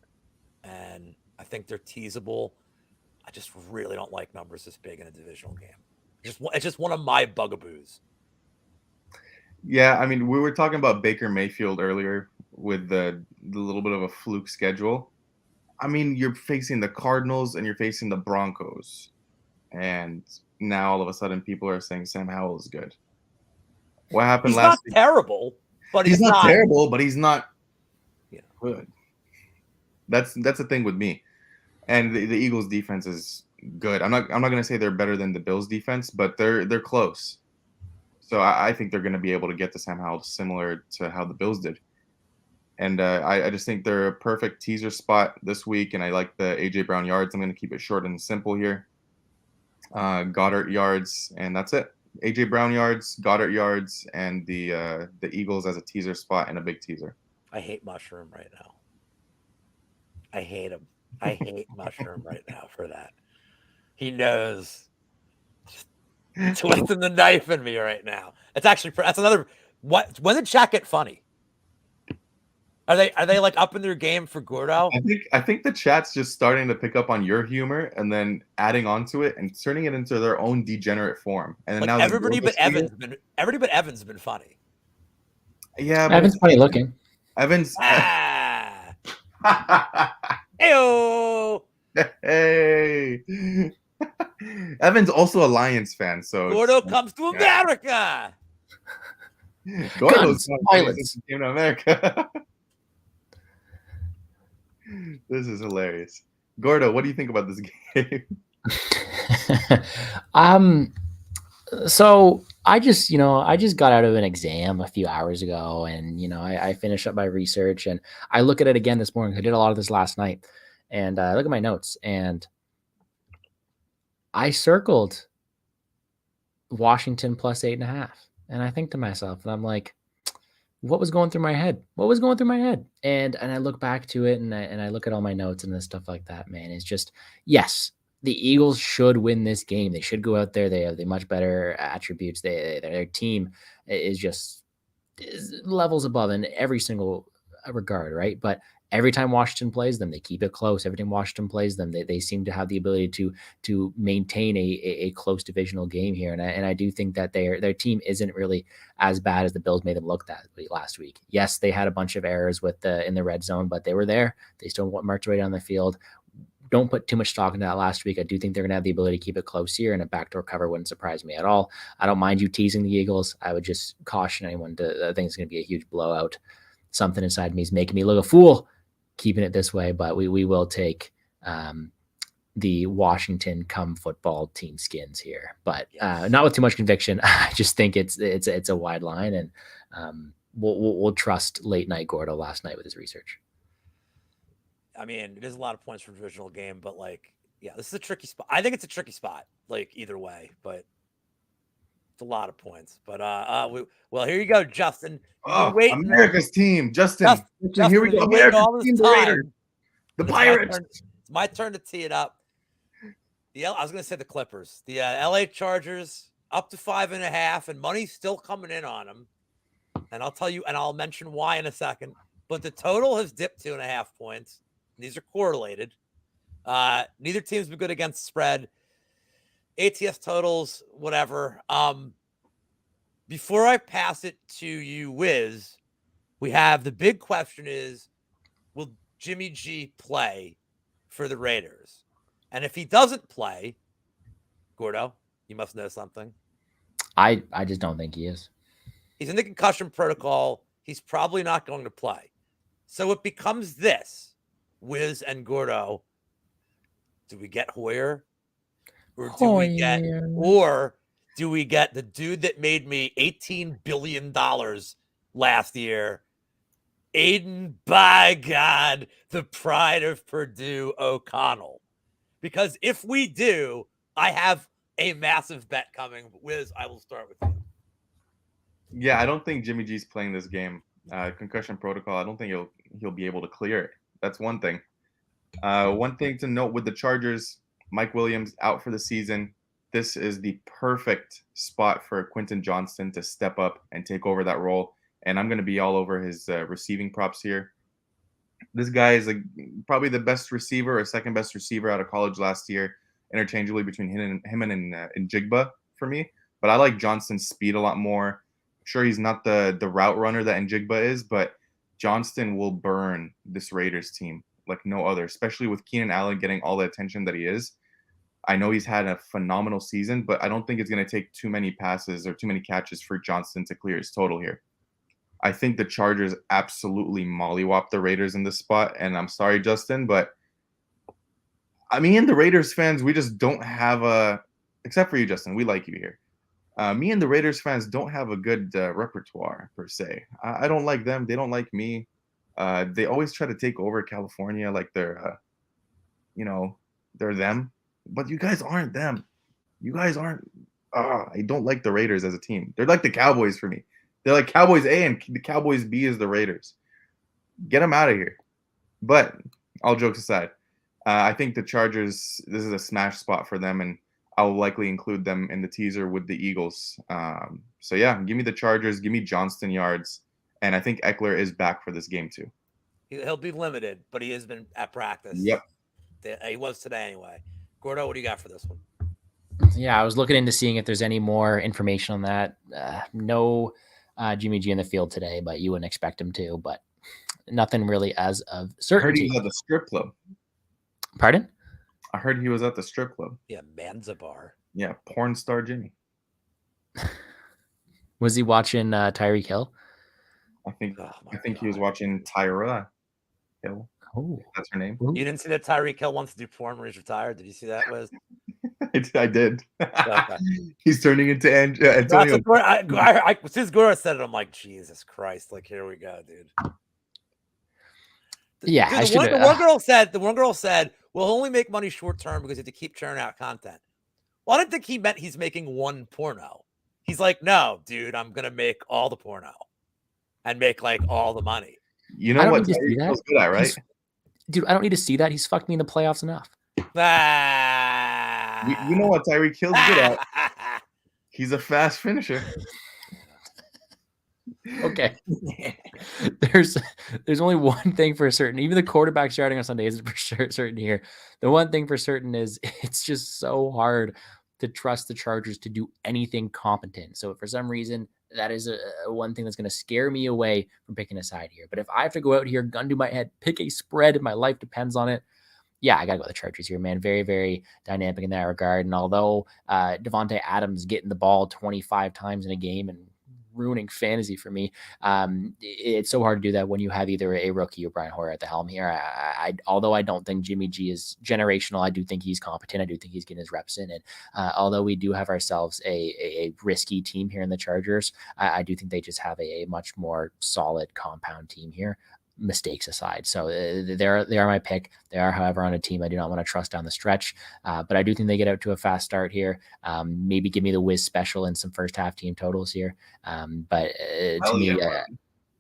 and I think they're teasable. I just really don't like numbers this big in a divisional game. It's just one of my bugaboos. Yeah, I mean, we were talking about Baker Mayfield earlier with the little bit of a fluke schedule. I mean, you're facing the Cardinals and you're facing the Broncos. And now all of a sudden people are saying Sam Howell is good. What happened last week? He's not terrible, but he's not terrible, but he's not good. That's the thing with me. And the Eagles defense is good. I'm not going to say they're better than the Bills defense, but they're close. So I think they're going to be able to get to Sam Howell similar to how the Bills did. And I just think they're a perfect teaser spot this week, and I like the A.J. Brown yards. I'm going to keep it short and simple here. Goddard yards, and that's it. A.J. Brown yards, Goddard yards, and the Eagles as a teaser spot and a big teaser. I hate Mushroom right now. I hate him. I hate Mushroom right now for that. He knows. Twisting the knife in me right now. That's another. What? When did chat get funny? Are they like up in their game for Gordo? I think the chat's just starting to pick up on your humor and then adding onto it and turning it into their own degenerate form. And then Like now everybody but Evan's been funny. Yeah, Evan's funny looking. Evans. Ew. Hey. Evan's also a Lions fan, so Gordo comes to America. Gordo's violence came to America. This is hilarious. Gordo, what do you think about this game? So I just got out of an exam a few hours ago, and I finished up my research, and I look at it again this morning. I did a lot of this last night, and I look at my notes, and I circled Washington plus 8.5, and I think to myself, and I'm like, what was going through my head? And I look back to it, and I look at all my notes and stuff like that. Man, it's just, yes, the Eagles should win this game. They should go out there. They have the much better attributes. Their team is levels above in every single regard, right? But every time Washington plays them, they keep it close. Every time Washington plays them, they seem to have the ability to maintain a close divisional game here. And I do think that their team isn't really as bad as the Bills made them look that last week. Yes, they had a bunch of errors in the red zone, but they were there. They still marched right down the field. Don't put too much stock into that last week. I do think they're going to have the ability to keep it close here, and a backdoor cover wouldn't surprise me at all. I don't mind you teasing the Eagles. I would just caution anyone I think it's going to be a huge blowout. Something inside me is making me look a fool keeping it this way, but we will take the Washington come football team skins here, but not with too much conviction. I just think it's a wide line, and we'll trust late night Gordo last night with his research. I mean, it is a lot of points for a divisional game, but this is a tricky spot. I think it's a tricky spot, either way, but it's a lot of points. But well, here you go, Justin. America's team, Justin, here we go. America's team, the Raiders, the Pirates. It's my turn to tee it up. I was going to say the Clippers, the LA Chargers, up to 5.5, and money's still coming in on them. And I'll tell you, and I'll mention why in a second. But the total has dipped 2.5 points. These are correlated. Neither team's been good against the spread. ATS totals, whatever. Before I pass it to you, Wiz, we have the big question is, will Jimmy G play for the Raiders? And if he doesn't play, Gordo, you must know something. I just don't think he is. He's in the concussion protocol. He's probably not going to play. So it becomes this, Wiz and Gordo. Do we get Hoyer? Or do we get the dude that made me $18 billion last year? Aiden, by God, the pride of Purdue, O'Connell. Because if we do, I have a massive bet coming. Wiz, I will start with you. Yeah, I don't think Jimmy G's playing this game. Concussion protocol, I don't think he'll be able to clear it. That's one thing. One thing to note with the Chargers, Mike Williams out for the season. This is the perfect spot for Quentin Johnston to step up and take over that role. And I'm going to be all over his receiving props here. This guy is probably the best receiver or second best receiver out of college last year, interchangeably between him and Njigba for me. But I like Johnston's speed a lot more. I'm sure he's not the route runner that Njigba is, but Johnston will burn this Raiders team like no other, especially with Keenan Allen getting all the attention that he is. I know he's had a phenomenal season, but I don't think it's going to take too many passes or too many catches for Johnston to clear his total here. I think the Chargers absolutely mollywop the Raiders in this spot, and I'm sorry, Justin, but Me and the Raiders fans, we just don't have a, except for you, Justin. We like you here. Me and the Raiders fans don't have a good repertoire per se. I don't like them. They don't like me. They always try to take over California like they're, they're them. But you guys aren't them. You guys aren't. I don't like the Raiders as a team. They're like the Cowboys for me. They're like Cowboys A and the Cowboys B is the Raiders. Get them out of here. But all jokes aside, I think the Chargers, this is a smash spot for them, and I'll likely include them in the teaser with the Eagles. So yeah, give me the Chargers, give me Johnston yards, and I think Eckler is back for this game too. He'll be limited, but he has been at practice. Yep. He was today anyway. Gordo, what do you got for this one? Yeah, I was looking into seeing if there's any more information on that. No Jimmy G in the field today, but you wouldn't expect him to. But nothing really as of certainty. I heard he was at the strip club. Pardon? I heard he was at the strip club. Yeah, Manzabar. Yeah, porn star Jimmy. Was he watching Tyreek Hill? I think he was watching Tyra Hill. Oh, that's her name. You didn't see that Tyreek Hill wants to do porn when he's retired? Did you see that, Wiz? I did. Okay. He's turning into Antonio. Since Gora said it, I'm like, Jesus Christ! Like, here we go, dude. Yeah, dude, the one girl said, "We'll only make money short term because you have to keep churning out content." Well, I don't think he meant he's making one porno. He's like, "No, dude, I'm gonna make all the porno and make like all the money." You know what? Tyreek feels good at, right? Dude, I don't need to see that. He's fucked me in the playoffs enough. You know what Tyreek Hill's good at? He's a fast finisher. Okay. There's only one thing for certain. Even the quarterback starting on Sunday isn't for certain here. The one thing for certain is it's just so hard to trust the Chargers to do anything competent. So for some reason, that is a one thing that's going to scare me away from picking a side here. But if I have to go out here, gun to my head, pick a spread, and my life depends on it, yeah, I got to go with the Chargers here, man. Very, very dynamic in that regard. And although Devontae Adams getting the ball 25 times in a game and ruining fantasy for me, it's so hard to do that when you have either a rookie or Brian Hoyer at the helm here. Although I don't think Jimmy G is generational, I do think he's competent. I do think he's getting his reps in. And although we do have ourselves a risky team here in the Chargers, I do think they just have a much more solid compound team here, mistakes aside. So they are my pick. They are, however, on a team I do not want to trust down the stretch. But I do think they get out to a fast start here. Maybe give me the whiz special and some first half team totals here. But to me,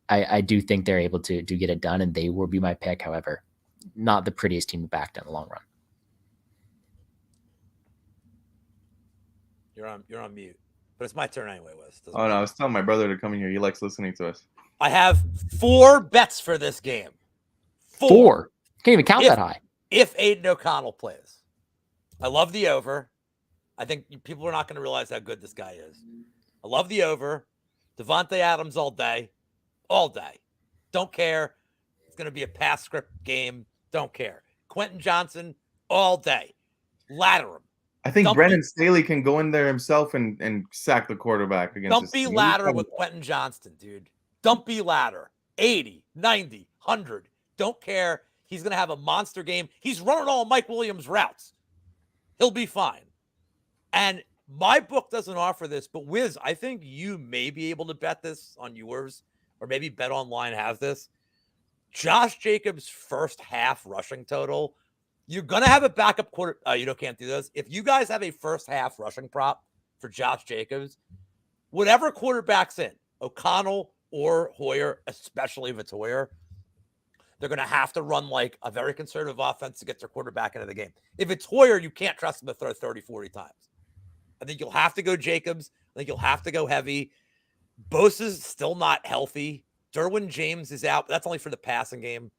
I do think they're able to get it done, and they will be my pick. However, not the prettiest team to back down the long run. You're on mute, but it's my turn anyway, Wes. No, I was telling my brother to come in here. He likes listening to us. I have 4 bets for this game. 4. Can't even count that high. If Aiden O'Connell plays. I love the over. I think people are not going to realize how good this guy is. I love the over. Devontae Adams all day. All day. Don't care. It's going to be a pass script game. Don't care. Quentin Johnson all day. Ladder him. I think Brennan Staley can go in there himself and sack the quarterback against Don't be ladder with Quentin Johnston, dude. Don't be ladder. 80, 90, 100. Don't care. He's going to have a monster game. He's running all Mike Williams routes. He'll be fine. And my book doesn't offer this, but Wiz, I think you may be able to bet this on yours, or maybe Bet Online has this. Josh Jacobs' first half rushing total. You're going to have a backup quarter. Can't do this. If you guys have a first half rushing prop for Josh Jacobs, whatever quarterback's in, O'Connell or Hoyer, especially if it's Hoyer, they're going to have to run like a very conservative offense to get their quarterback into the game. If it's Hoyer, you can't trust him to throw 30, 40 times. I think you'll have to go Jacobs. I think you'll have to go heavy. Bosa's still not healthy. Derwin James is out, but that's only for the passing game.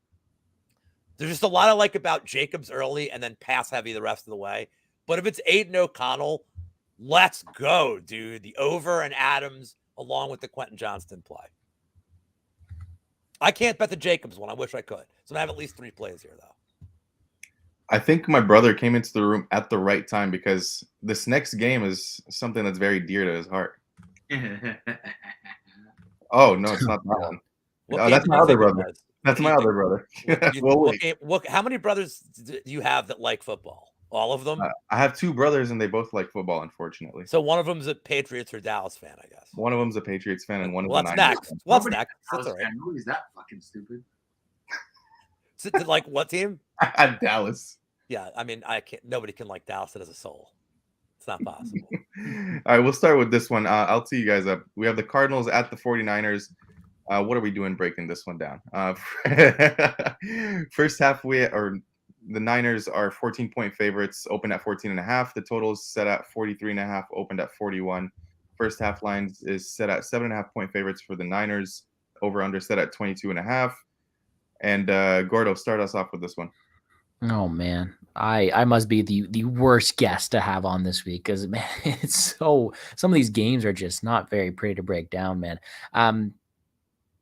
There's just a lot I like about Jacobs early and then pass heavy the rest of the way. But if it's Aiden O'Connell, let's go, dude. The over and Adams along with the Quentin Johnston play. I can't bet the Jacobs one. I wish I could. So I have at least 3 plays here, though. I think my brother came into the room at the right time because this next game is something that's very dear to his heart. Oh, no, it's not that one. That's my other brother. That's do my you think- other brother. Well, Well, wait. how many brothers do you have that like football? All of them? I have two brothers, and they both like football, unfortunately. So one of them's a Patriots or Dallas fan, I guess. One of them's a Patriots fan, and one Well, is a that's Niners next. fan. What's Nobody- next? That's all right. Nobody's that fucking stupid. So, like what team? At Dallas. Yeah, I mean, I can't. Nobody can like Dallas as a soul. It's not possible. All right, we'll start with this one. I'll tee you guys up. We have the Cardinals at the 49ers. What are we doing breaking this one down? First half, the Niners are 14-point favorites, opened at 14.5. The total is set at 43.5, opened at 41. First half lines is set at 7.5-point favorites for the Niners, over under set at 22.5. And Gordo, start us off with this one. Oh man, I must be the worst guest to have on this week because man, it's so some of these games are just not very pretty to break down, man.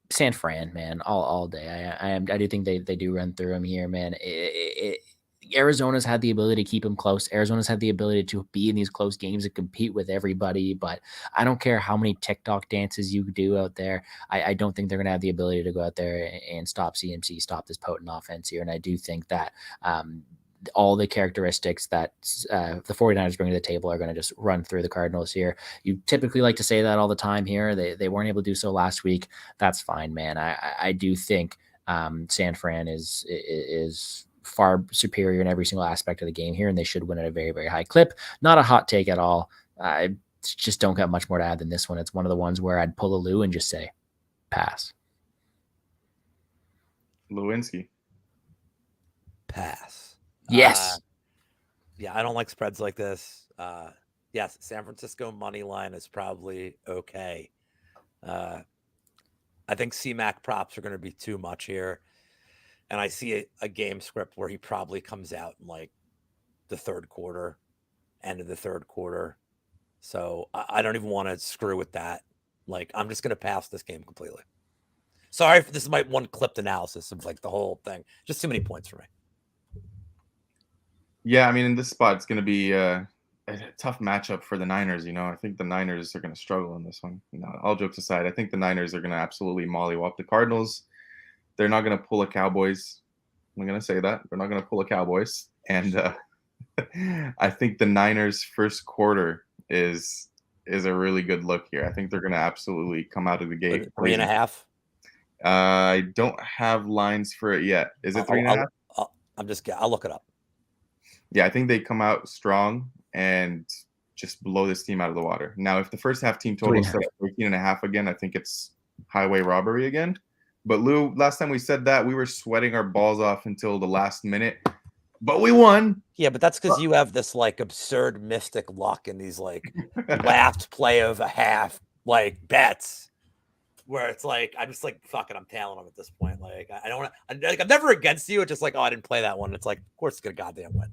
San Fran, man, all day. I do think they do run through him here, man. Arizona's had the ability to keep him close. Arizona's had the ability to be in these close games and compete with everybody. But I don't care how many TikTok dances you do out there. I don't think they're going to have the ability to go out there and stop CMC, stop this potent offense here. And I do think that all the characteristics that the 49ers bring to the table are going to just run through the Cardinals here. You typically like to say that all the time here. They weren't able to do so last week. That's fine, man. I do think San Fran is far superior in every single aspect of the game here, and they should win at a very, very high clip. Not a hot take at all. I just don't got much more to add than this one. It's one of the ones where I'd pull a Lou and just say, pass. Lewinsky. Pass. Yes. Yeah, I don't like spreads like this. Yes, San Francisco money line is probably okay. I think CMAC props are going to be too much here. And I see a game script where he probably comes out in like the third quarter, end of the third quarter. So I don't even want to screw with that. Like, I'm just going to pass this game completely. Sorry if this is my one clipped analysis of like the whole thing. Just too many points for me. Yeah, I mean, in this spot, it's going to be a tough matchup for the Niners. I think the Niners are going to struggle in this one. All jokes aside, I think the Niners are going to absolutely mollywop the Cardinals. They're not going to pull a Cowboys. I'm going to say that. They're not going to pull a Cowboys. And I think the Niners' first quarter is a really good look here. I think they're going to absolutely come out of the gate. 3.5. I don't have lines for it yet. Is it 3.5? I'll look it up. Yeah, I think they come out strong and just blow this team out of the water. Now, if the first half team total is set at 13.5 again, I think it's highway robbery again. But Lou, last time we said that, we were sweating our balls off until the last minute, but we won. Yeah, but that's because you have this like absurd mystic luck in these like last play of a half like bets, where it's like I'm just like fuck it, I'm tailing them at this point. Like I don't want to. I'm never against you. It's just like, oh, I didn't play that one. It's like, of course it's gonna goddamn win.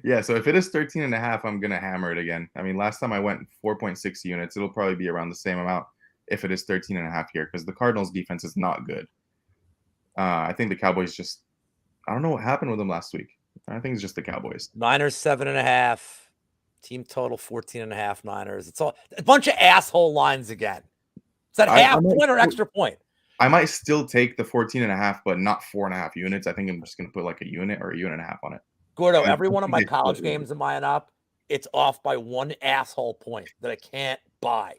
Yeah, so if it is 13.5, I'm gonna hammer it again. I mean, last time I went 4.6 units. It'll probably be around the same amount if it is 13.5 here, because the Cardinals defense is not good. I think the Cowboys just, I don't know what happened with them last week. I think it's just the Cowboys. Niners 7.5, team total 14.5. Niners. It's all a bunch of asshole lines again. Is that half point or extra point? I might still take the 14.5, but not 4.5 units. I think I'm just gonna put like a unit or a unit and a half on it. Gordo, every one of my college games in mine up, it's off by one asshole point that I can't buy.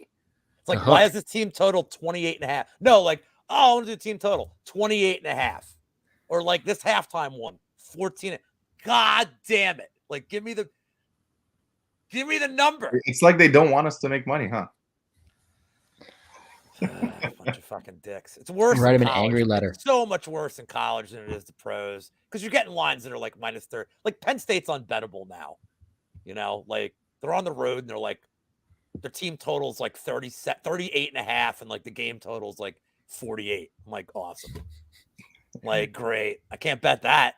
It's like, why is this team total 28.5? No, like, oh, I want to do team total 28.5. Or like this halftime one, 14. God damn it. Like, give me the number. It's like they don't want us to make money, huh? Bunch of fucking dicks. It's worse. Write him an angry letter. It's so much worse in college than it is the pros, because you're getting lines that are like -30. Like Penn State's unbettable now. Like they're on the road and they're like their team total's like 38.5, and like the game total's like 48. I'm like, awesome. Like, great. I can't bet that.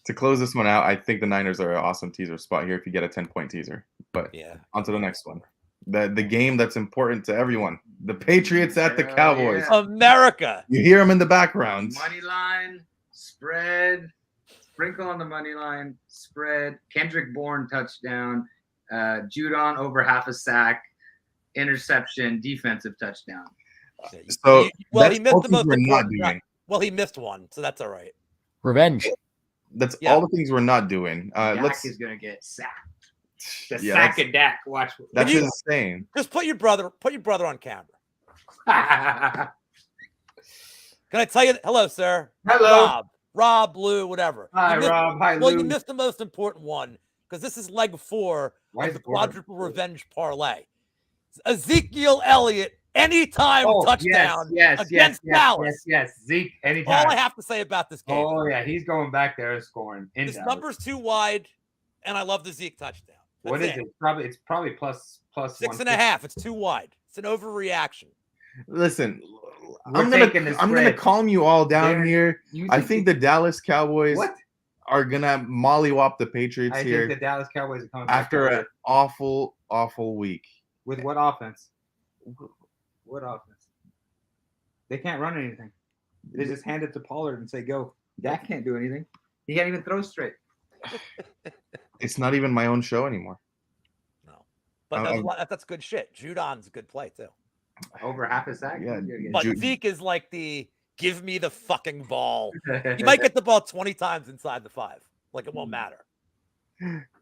To close this one out, I think the Niners are an awesome teaser spot here if you get a 10-point teaser. But yeah, on to the next one. The game that's important to everyone. The Patriots at the Cowboys. Yeah. America. You hear them in the background. Money line, spread, sprinkle on the money line, spread, Kendrick Bourne touchdown, Judon over half a sack, interception, defensive touchdown. Yeah, So well, that's he missed all the things most we're not important. doing. Well, he missed one, so that's all right. Revenge. That's Yeah. all the things we're not doing. Dak is gonna get sacked. The Yeah, sack of Dak. Watch. that's you- insane. Just put your brother on camera. Can I tell you? Hello, sir. Hello. Rob, Lou, whatever. Hi, You missed- Rob. Hi, Well, Lou. you missed the most important one because this is leg 4 Why of is the Gordon- quadruple revenge parlay. Ezekiel Elliott, anytime touchdown against Dallas. Yes. Zeke, All anytime. I have to say about this game. Oh yeah, he's going back there scoring. This number's too wide, and I love the Zeke touchdown. What is it? It's probably plus 6.5. It's too wide. It's an overreaction. Listen, We're I'm taking the gonna spread. calm you all down Darren, here. You I think the Dallas Cowboys what? are gonna mollywop the Patriots I here think the Dallas Cowboys are coming back after there an awful week. with what offense? What offense? They can't run anything. They just hand it to Pollard and say, "Go." Dak can't do anything. He can't even throw straight. It's not even my own show anymore. No, but that's good shit. Judon's a good play too. Over half a sack. Yeah, But Zeke is like the give me the fucking ball. He might get the ball 20 times inside the 5. Like it won't matter.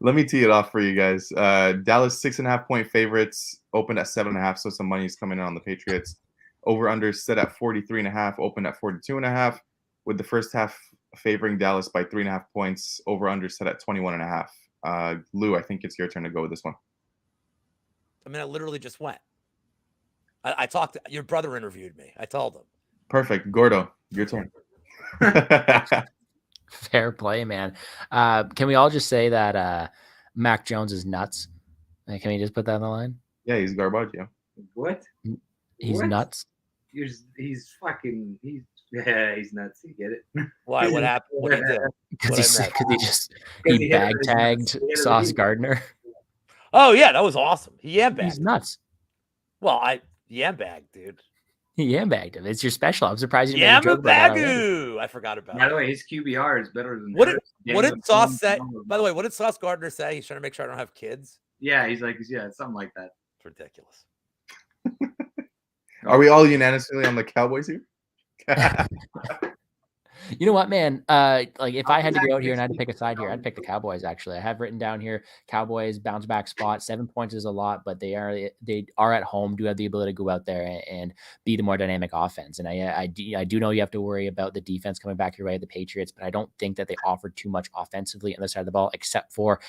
Let me tee it off for you guys. Dallas 6.5-point favorites opened at 7.5, so some money's coming in on the Patriots. Over under set at 43.5, opened at 42.5, with the first half favoring Dallas by 3.5 points. Over under set at 21.5. Lou, I think it's your turn to go with this one. I mean, I literally just went. I talked. Your brother interviewed me. I told him. Perfect, Gordo, your turn. Fair play, man. Can we all just say that Mac Jones is nuts? Can we just put that on the line? Yeah, he's Garbaggio. What? He's What? nuts. He's fucking. He's nuts. You get it? Why? What happened? What did he do? Because What I missed? he He hit bag it. tagged He hit it. Sauce Gardner. Oh yeah, that was awesome. He He's bagged. nuts. Well, I bagged, dude. He bagged him. It's your special. I'm surprised you made a Yamba joke about that already. Bagu. I forgot about By it. the way, his QBR is better than. What hers. did Sauce say? By the way, what did Sauce Gardner say? He's trying to make sure I don't have kids. Yeah, he's like, something like that. It's ridiculous. Are we all unanimously on the Cowboys here? You know what, man? Like if I had to go out here and I had to pick a side here, I'd pick the Cowboys. Actually, I have written down here Cowboys bounce back spot. 7 points is a lot, but they are at home. Do have the ability to go out there and be the more dynamic offense. And I do know you have to worry about the defense coming back your way, the Patriots, but I don't think that they offered too much offensively on the side of the ball, except for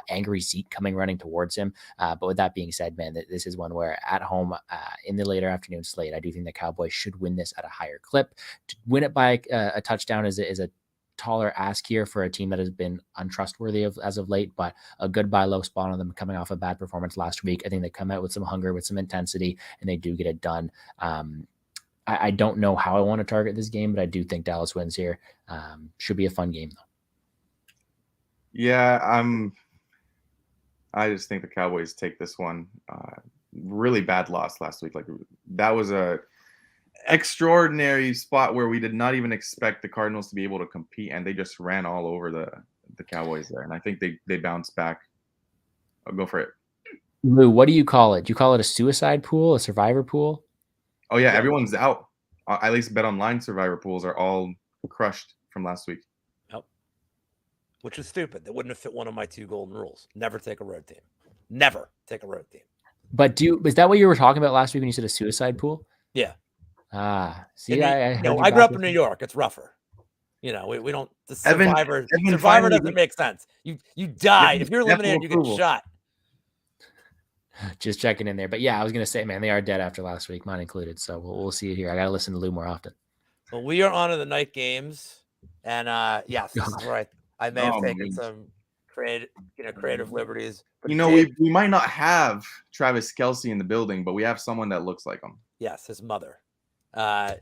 angry Zeke coming running towards him. But with that being said, man, this is one where at home in the later afternoon slate, I do think the Cowboys should win this at a higher clip. To win it by a touchdown is a taller ask here for a team that has been untrustworthy as of late, but a good buy low spot on them coming off a bad performance last week. I think they come out with some hunger, with some intensity, and they do get it done. I don't know how I want to target this game, but I do think Dallas wins here. Should be a fun game though. Yeah, I just think the Cowboys take this one. Really bad loss last week. Like that was a extraordinary spot where we did not even expect the Cardinals to be able to compete, and they just ran all over the Cowboys there. And I think they bounced back. I'll go for it. Lou, what do you call it? Do you call it a suicide pool, a survivor pool? Oh yeah, everyone's out. At least Bet Online survivor pools are all crushed from last week. Yep. Which is stupid. That wouldn't have fit one of my 2 golden rules. Never take a road team. Never take a road team. But is that what you were talking about last week when you said a suicide pool? Yeah. See, I grew up in New York. It's rougher. We don't. The Survivor doesn't make sense. You die if you're eliminated. You get shot. Just checking in there, but yeah, I was gonna say, man, they are dead after last week, mine included. So we'll see it here. I gotta listen to Lou more often. Well, we are on to the night games, and yes, this is where I may have taken some creative liberties. But we might not have Travis Kelce in the building, but we have someone that looks like him. Yes, his mother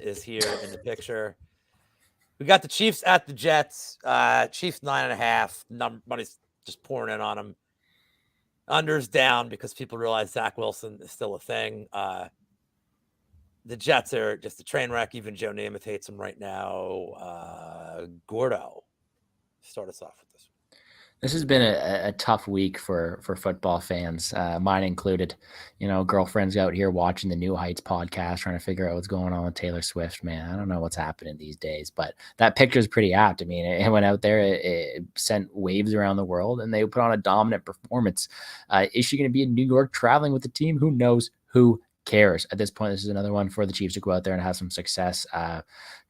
is here in the picture. We got the Chiefs at the Jets. Chiefs 9.5. Money's just pouring in on them. Unders down because people realize Zach Wilson is still a thing. The Jets are just a train wreck. Even Joe Namath hates them right now. Gordo, start us off with this one. This has been a tough week for football fans, mine included. You know, girlfriends out here watching the New Heights podcast, trying to figure out what's going on with Taylor Swift. Man, I don't know what's happening these days, but that picture is pretty apt. I mean, it went out there, it sent waves around the world, and they put on a dominant performance. Is she going to be in New York traveling with the team? Who knows? Who cares? At this point, this is another one for the Chiefs to go out there and have some success.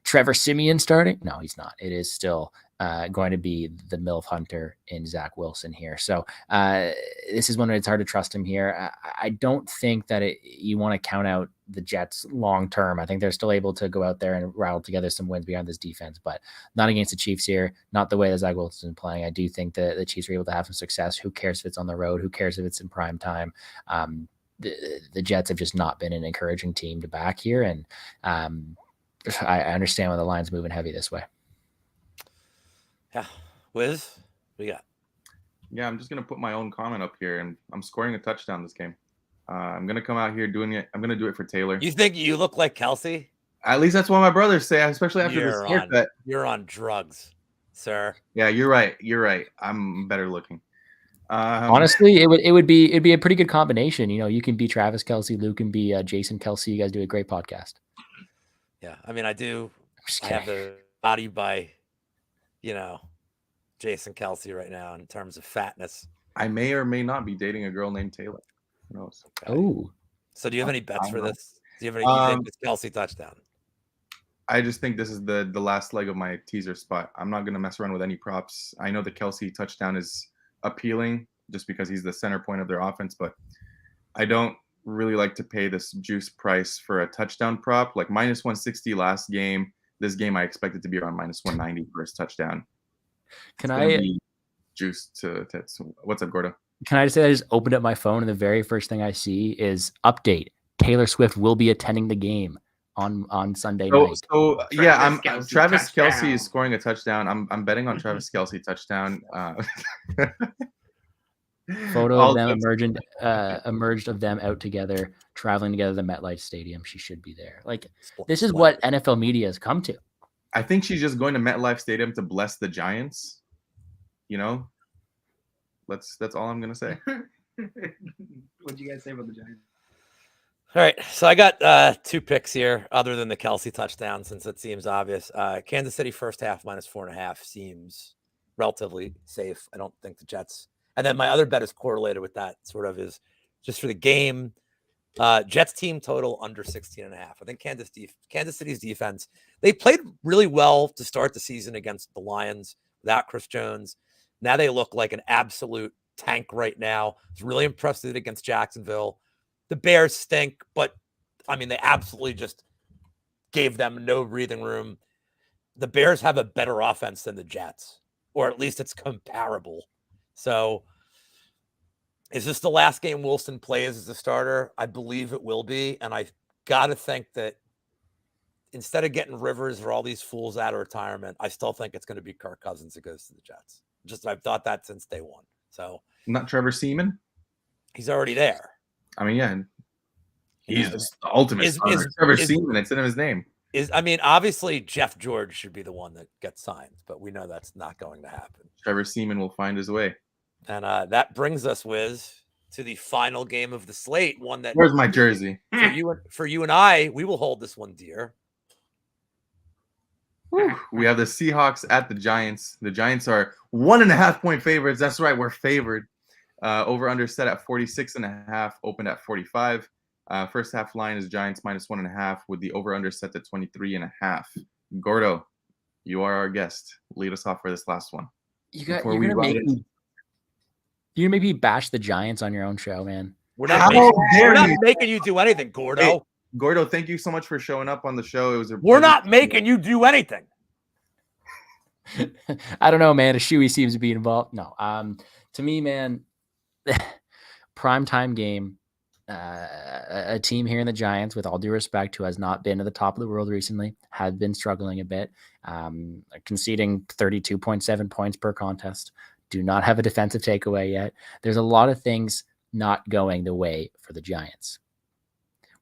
Trevor Siemian starting? No, he's not. It is still going to be the MILF Hunter in Zach Wilson here. So this is one where it's hard to trust him here. I don't think that you want to count out the Jets long term. I think they're still able to go out there and rattle together some wins behind this defense, but not against the Chiefs here. Not the way that Zach Wilson's been playing. I do think that the Chiefs are able to have some success. Who cares if it's on the road? Who cares if it's in prime time? The Jets have just not been an encouraging team to back here, and I understand why the line's moving heavy this way. Yeah. Wiz, what you got? Yeah, I'm just going to put my own comment up here, and I'm scoring a touchdown this game. I'm going to come out here doing it. I'm going to do it for Taylor. You think you look like Kelsey? At least that's what my brothers say, especially after this haircut. You're on drugs, sir. Yeah, you're right. You're right. I'm better looking. Honestly, it'd be a pretty good combination. You know, you can be Travis Kelce, Luke can be Jason Kelce. You guys do a great podcast. Yeah, I mean, I have the body by, Jason Kelce right now in terms of fatness. I may or may not be dating a girl named Taylor. Who knows? Okay. Oh, so do you have any bets for this? Do you have any? You think this Kelce touchdown? I just think this is the last leg of my teaser spot. I'm not going to mess around with any props. I know the Kelce touchdown is appealing just because he's the center point of their offense, but I don't really like to pay this juice price for a touchdown prop. Like minus 160 last game. This game I expect it to be around minus 190 for his touchdown. Can I juice to what's up, Gordo? Can I just say I just opened up my phone and the very first thing I see is update. Taylor Swift will be attending the game on Sunday night. So yeah, Travis Kelce is scoring a touchdown. I'm betting on Travis Kelce touchdown. Photo of them emerged of them out together, traveling together to MetLife Stadium. She should be there. Like, this is what NFL media has come to. I think she's just going to MetLife Stadium to bless the Giants. You know, that's all I'm gonna say. What'd you guys say about the Giants? All right, so I got 2 picks here, other than the Kelce touchdown, since it seems obvious. Kansas City first half minus 4.5 seems relatively safe. I don't think the Jets. And then my other bet is correlated with that, sort of, is just for the game. Jets team total under 16.5. I think Kansas City's defense, they played really well to start the season against the Lions without Chris Jones. Now they look like an absolute tank right now. I was really impressed with it against Jacksonville. The Bears stink, but I mean, they absolutely just gave them no breathing room. The Bears have a better offense than the Jets, or at least it's comparable. So is this the last game Wilson plays as a starter? I believe it will be. And I got to think that instead of getting Rivers or all these fools out of retirement, I still think it's going to be Kirk Cousins that goes to the Jets. I've thought that since day one. So not Trevor Seaman. He's already there. I mean, yeah, he's the ultimate starter. Trevor Seaman. It's in his name. Obviously Jeff George should be the one that gets signed, but we know that's not going to happen. Trevor Seaman will find his way. And that brings us, Wiz, to the final game of the slate. One that where's my jersey? For you and I, we will hold this one dear. We have the Seahawks at the Giants. The Giants are 1.5 point favorites. That's right, we're favored. Over under set at 46.5, opened at 45. First half line is Giants minus 1.5 with the over under set to 23.5. Gordo, you are our guest. Lead us off for this last one. You're gonna make me bash the Giants on your own show, man. We're not making you do anything, Gordo. Hey, Gordo, thank you so much for showing up on the show. We're not making you do anything. I don't know, man. A shoey seems to be involved. No, to me, man, primetime game. A team here in the Giants, with all due respect, who has not been at the top of the world recently, had been struggling a bit, conceding 32.7 points per contest. Do not have a defensive takeaway yet. There's a lot of things not going the way for the Giants.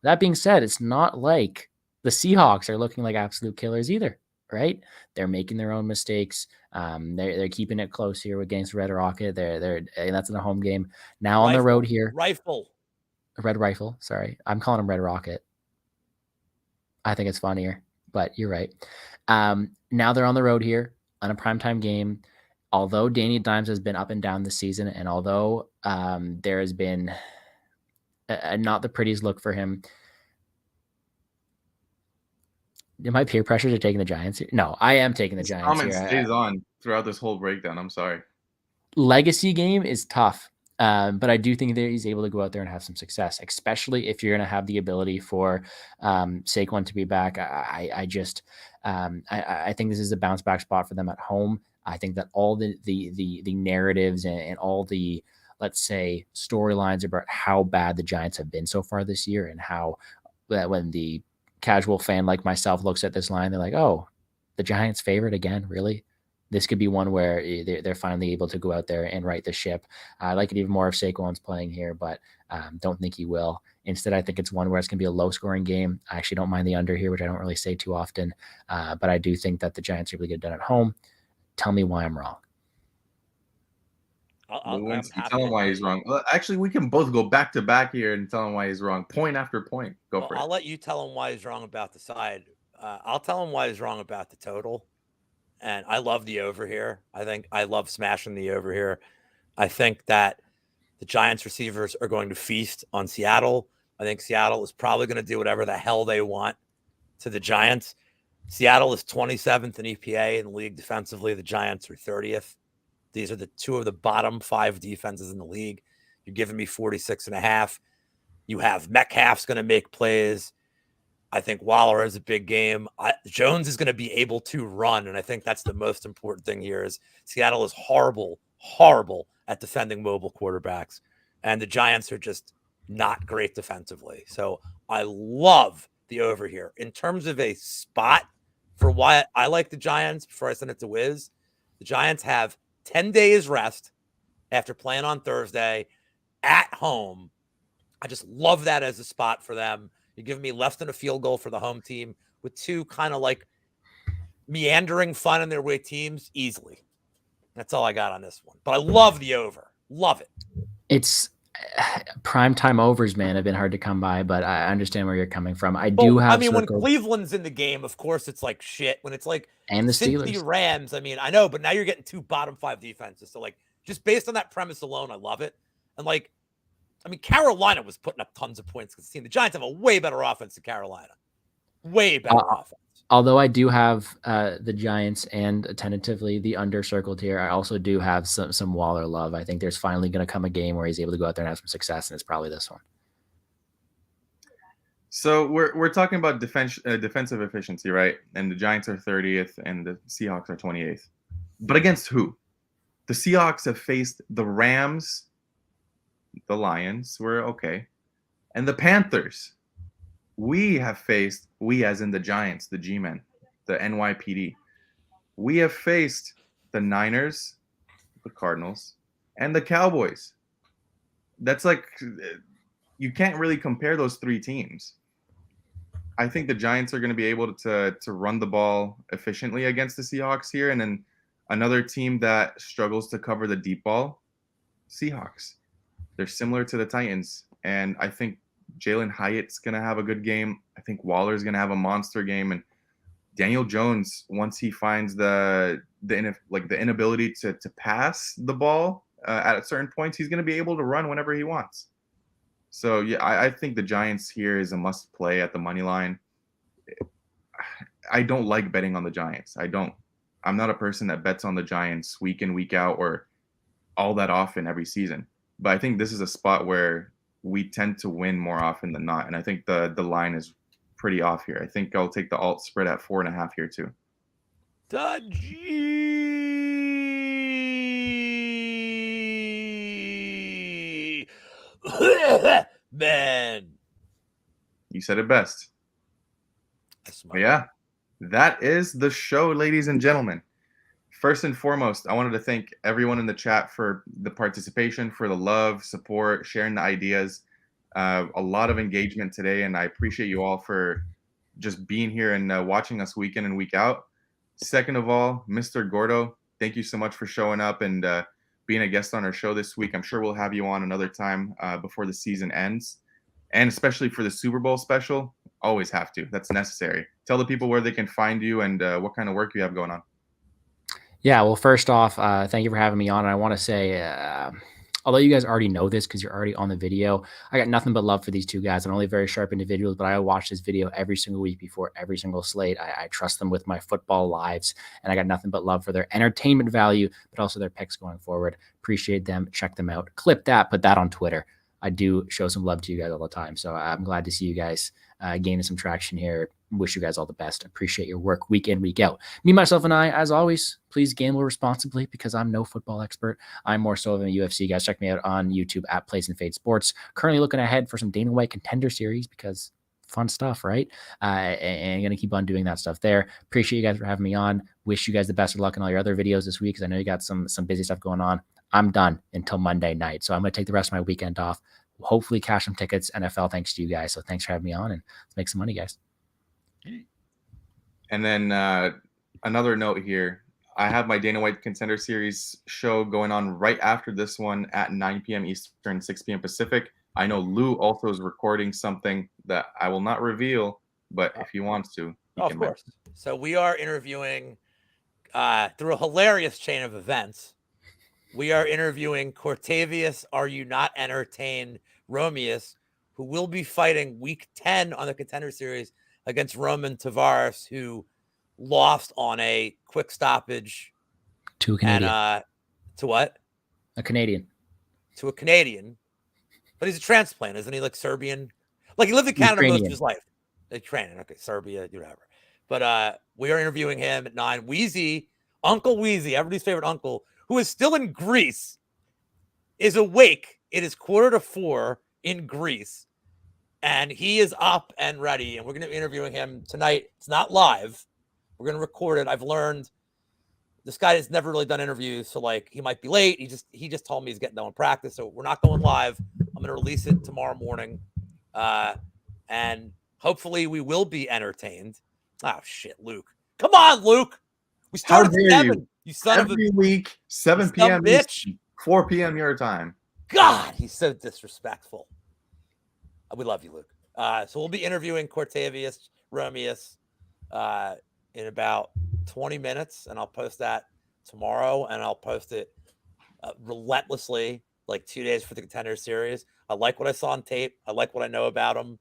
That being said, it's not like the Seahawks are looking like absolute killers either, right? They're making their own mistakes. They're keeping it close here against Red Rocket. And that's in a home game. Now on the road here, Red Rifle. Sorry, I'm calling him Red Rocket. I think it's funnier, but you're right. Now they're on the road here on a primetime game. Although Danny Dimes has been up and down this season, and although there has been not the prettiest look for him, am I peer pressure to taking the Giants here? No, I am taking the Giants Comment here. stays on throughout this whole breakdown. I'm sorry. Legacy game is tough, but I do think that he's able to go out there and have some success, especially if you're going to have the ability for Saquon to be back. I think this is a bounce back spot for them at home. I think that all the narratives and all the, let's say, storylines about how bad the Giants have been so far this year, and how that when the casual fan like myself looks at this line, they're like, oh, the Giants favorite again, really? This could be one where they're finally able to go out there and right the ship. I like it even more if Saquon's playing here, but don't think he will. Instead, I think it's one where it's going to be a low-scoring game. I actually don't mind the under here, which I don't really say too often, but I do think that the Giants are able to get it done at home. Tell me why I'm wrong. Tell him why he's wrong. Well, actually, we can both go back to back here and tell him why he's wrong, point after point. Go for it. I'll let you tell him why he's wrong about the side. I'll tell him why he's wrong about the total. And I love the over here. I think I love smashing the over here. I think that the Giants receivers are going to feast on Seattle. I think Seattle is probably going to do whatever the hell they want to the Giants. Seattle is 27th in EPA in the league defensively. The Giants are 30th. These are the two of the bottom 5 defenses in the league. You're giving me 46.5. You have Metcalf's going to make plays. I think Waller is a big game. Jones is going to be able to run, and I think that's the most important thing here. Is Seattle is horrible at defending mobile quarterbacks, and the Giants are just not great defensively. So I love the over here. In terms of a spot for why I like the Giants, before I send it to Wiz, the Giants have 10 days rest after playing on Thursday at home. I just love that as a spot for them. You're giving me less than a field goal for the home team with two kind of like meandering, fun in their way teams easily. That's all I got on this one. But I love the over. Love it. It's primetime overs, man, have been hard to come by, but I understand where you're coming from. When Cleveland's in the game, of course, it's like shit. When it's like and the Cincy Steelers, Rams, I mean, I know, but now you're getting 2 bottom 5 defenses. So like, just based on that premise alone, I love it. And like, I mean, Carolina was putting up tons of points because the Giants have a way better offense than Carolina. Way better offense. Although I do have the Giants and tentatively the under circled here, I also do have some Waller love. I think there's finally going to come a game where he's able to go out there and have some success, and it's probably this one. So we're talking about defensive efficiency, right? And the Giants are 30th, and the Seahawks are 28th. But against who? The Seahawks have faced the Rams, the Lions, we're okay, and the Panthers. We have faced, we as in the Giants, the G-Men, the NYPD. We have faced the Niners, the Cardinals, and the Cowboys. That's like, you can't really compare those 3 teams. I think the Giants are going to be able to run the ball efficiently against the Seahawks here. And then another team that struggles to cover the deep ball, Seahawks. They're similar to the Titans. And I think Jalen Hyatt's going to have a good game. I think Waller's going to have a monster game. And Daniel Jones, once he finds the inability to pass the ball at certain points, he's going to be able to run whenever he wants. So, yeah, I think the Giants here is a must play at the money line. I don't like betting on the Giants. I'm not a person that bets on the Giants week in, week out, or all that often every season. But I think this is a spot where we tend to win more often than not. And I think the line is pretty off here. I think I'll take the alt spread at 4.5 here too. Man, you said it best. Yeah, that is the show, ladies and gentlemen. First and foremost, I wanted to thank everyone in the chat for the participation, for the love, support, sharing the ideas. A lot of engagement today, and I appreciate you all for just being here and watching us week in and week out. Second of all, Mr. Gordo, thank you so much for showing up and being a guest on our show this week. I'm sure we'll have you on another time before the season ends. And especially for the Super Bowl special, always have to. That's necessary. Tell the people where they can find you and what kind of work you have going on. Yeah, well, first off, thank you for having me on. And I want to say, although you guys already know this because you're already on the video, I got nothing but love for these two guys. They're only very sharp individuals, but I watch this video every single week before every single slate. I trust them with my football lives, and I got nothing but love for their entertainment value, but also their picks going forward. Appreciate them. Check them out. Clip that. Put that on Twitter. I do show some love to you guys all the time. So I'm glad to see you guys gaining some traction here. Wish you guys all the best. Appreciate your work week in, week out. Me, myself, and I, as always, please gamble responsibly because I'm no football expert. I'm more so of a UFC. Guys, check me out on YouTube at Plays and Fade Sports. Currently looking ahead for some Dana White Contender Series because fun stuff, right? And going to keep on doing that stuff there. Appreciate you guys for having me on. Wish you guys the best of luck in all your other videos this week because I know you got some busy stuff going on. I'm done until Monday night. So I'm going to take the rest of my weekend off. Hopefully cash some tickets, NFL, thanks to you guys. So thanks for having me on, and let's make some money, guys. And then another note here. I have my Dana White Contender Series show going on right after this one at 9 p.m. Eastern, 6 p.m. Pacific. I know Lou also is recording something that I will not reveal, but if he wants to, he of can course. So we are interviewing through a hilarious chain of events. We are interviewing Cortavius, Are You Not Entertained, Romeus, who will be fighting week 10 on the Contender Series against Roman Tavares, who lost on a quick stoppage. To a Canadian. And, to what? A Canadian. To a Canadian. But he's a transplant, isn't he? Like Serbian? Like he lived in Canada most of his life. Ukrainian. Okay, Serbia, whatever. But we are interviewing him at 9. Wheezy, Uncle Wheezy, everybody's favorite uncle, who is still in Greece, is awake. It is 3:45 in Greece, and he is up and ready, and we're going to be interviewing him tonight. It's not live. We're going to record it. I've learned this guy has never really done interviews, so like he might be late. He just told me he's getting done with practice, so we're not going live. I'm going to release it tomorrow morning, and hopefully we will be entertained. Oh, shit, Luke. Come on, Luke. We started at 7. You son of a Every week, 7 p.m. bitch. 4 p.m. your time. God, he's so disrespectful. We love you, Luke. So we'll be interviewing Cortavius Romeus in about 20 minutes, and I'll post that tomorrow, and I'll post it relentlessly, like 2 days for the Contender Series. I like what I saw on tape. I like what I know about him.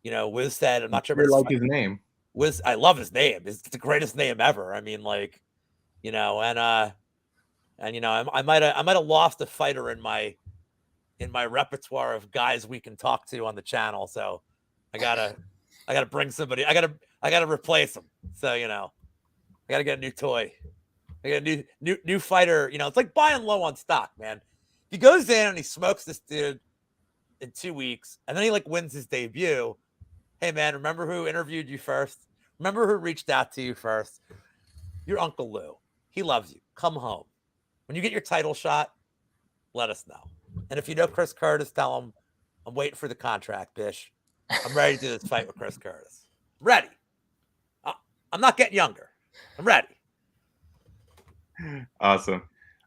Wiz said, I'm not sure I like his name. Wiz, I love his name. It's the greatest name ever. I mean, like, I might have lost a fighter in my repertoire of guys we can talk to on the channel. So I gotta bring somebody. I gotta replace him. So I gotta get a new toy. I got a new fighter. It's like buying low on stock, man. If he goes in and he smokes this dude in 2 weeks, and then he like wins his debut. Hey man, remember who interviewed you first? Remember who reached out to you first? Your Uncle Lou. He loves you. Come home. When you get your title shot, let us know. And if you know Chris Curtis, tell him I'm waiting for the contract, Bish. I'm ready to do this fight with Chris Curtis. I'm ready. I'm not getting younger. I'm ready. Awesome.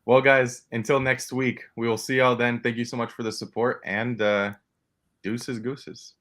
Well, guys, until next week, we will see y'all then. Thank you so much for the support, and deuces gooses.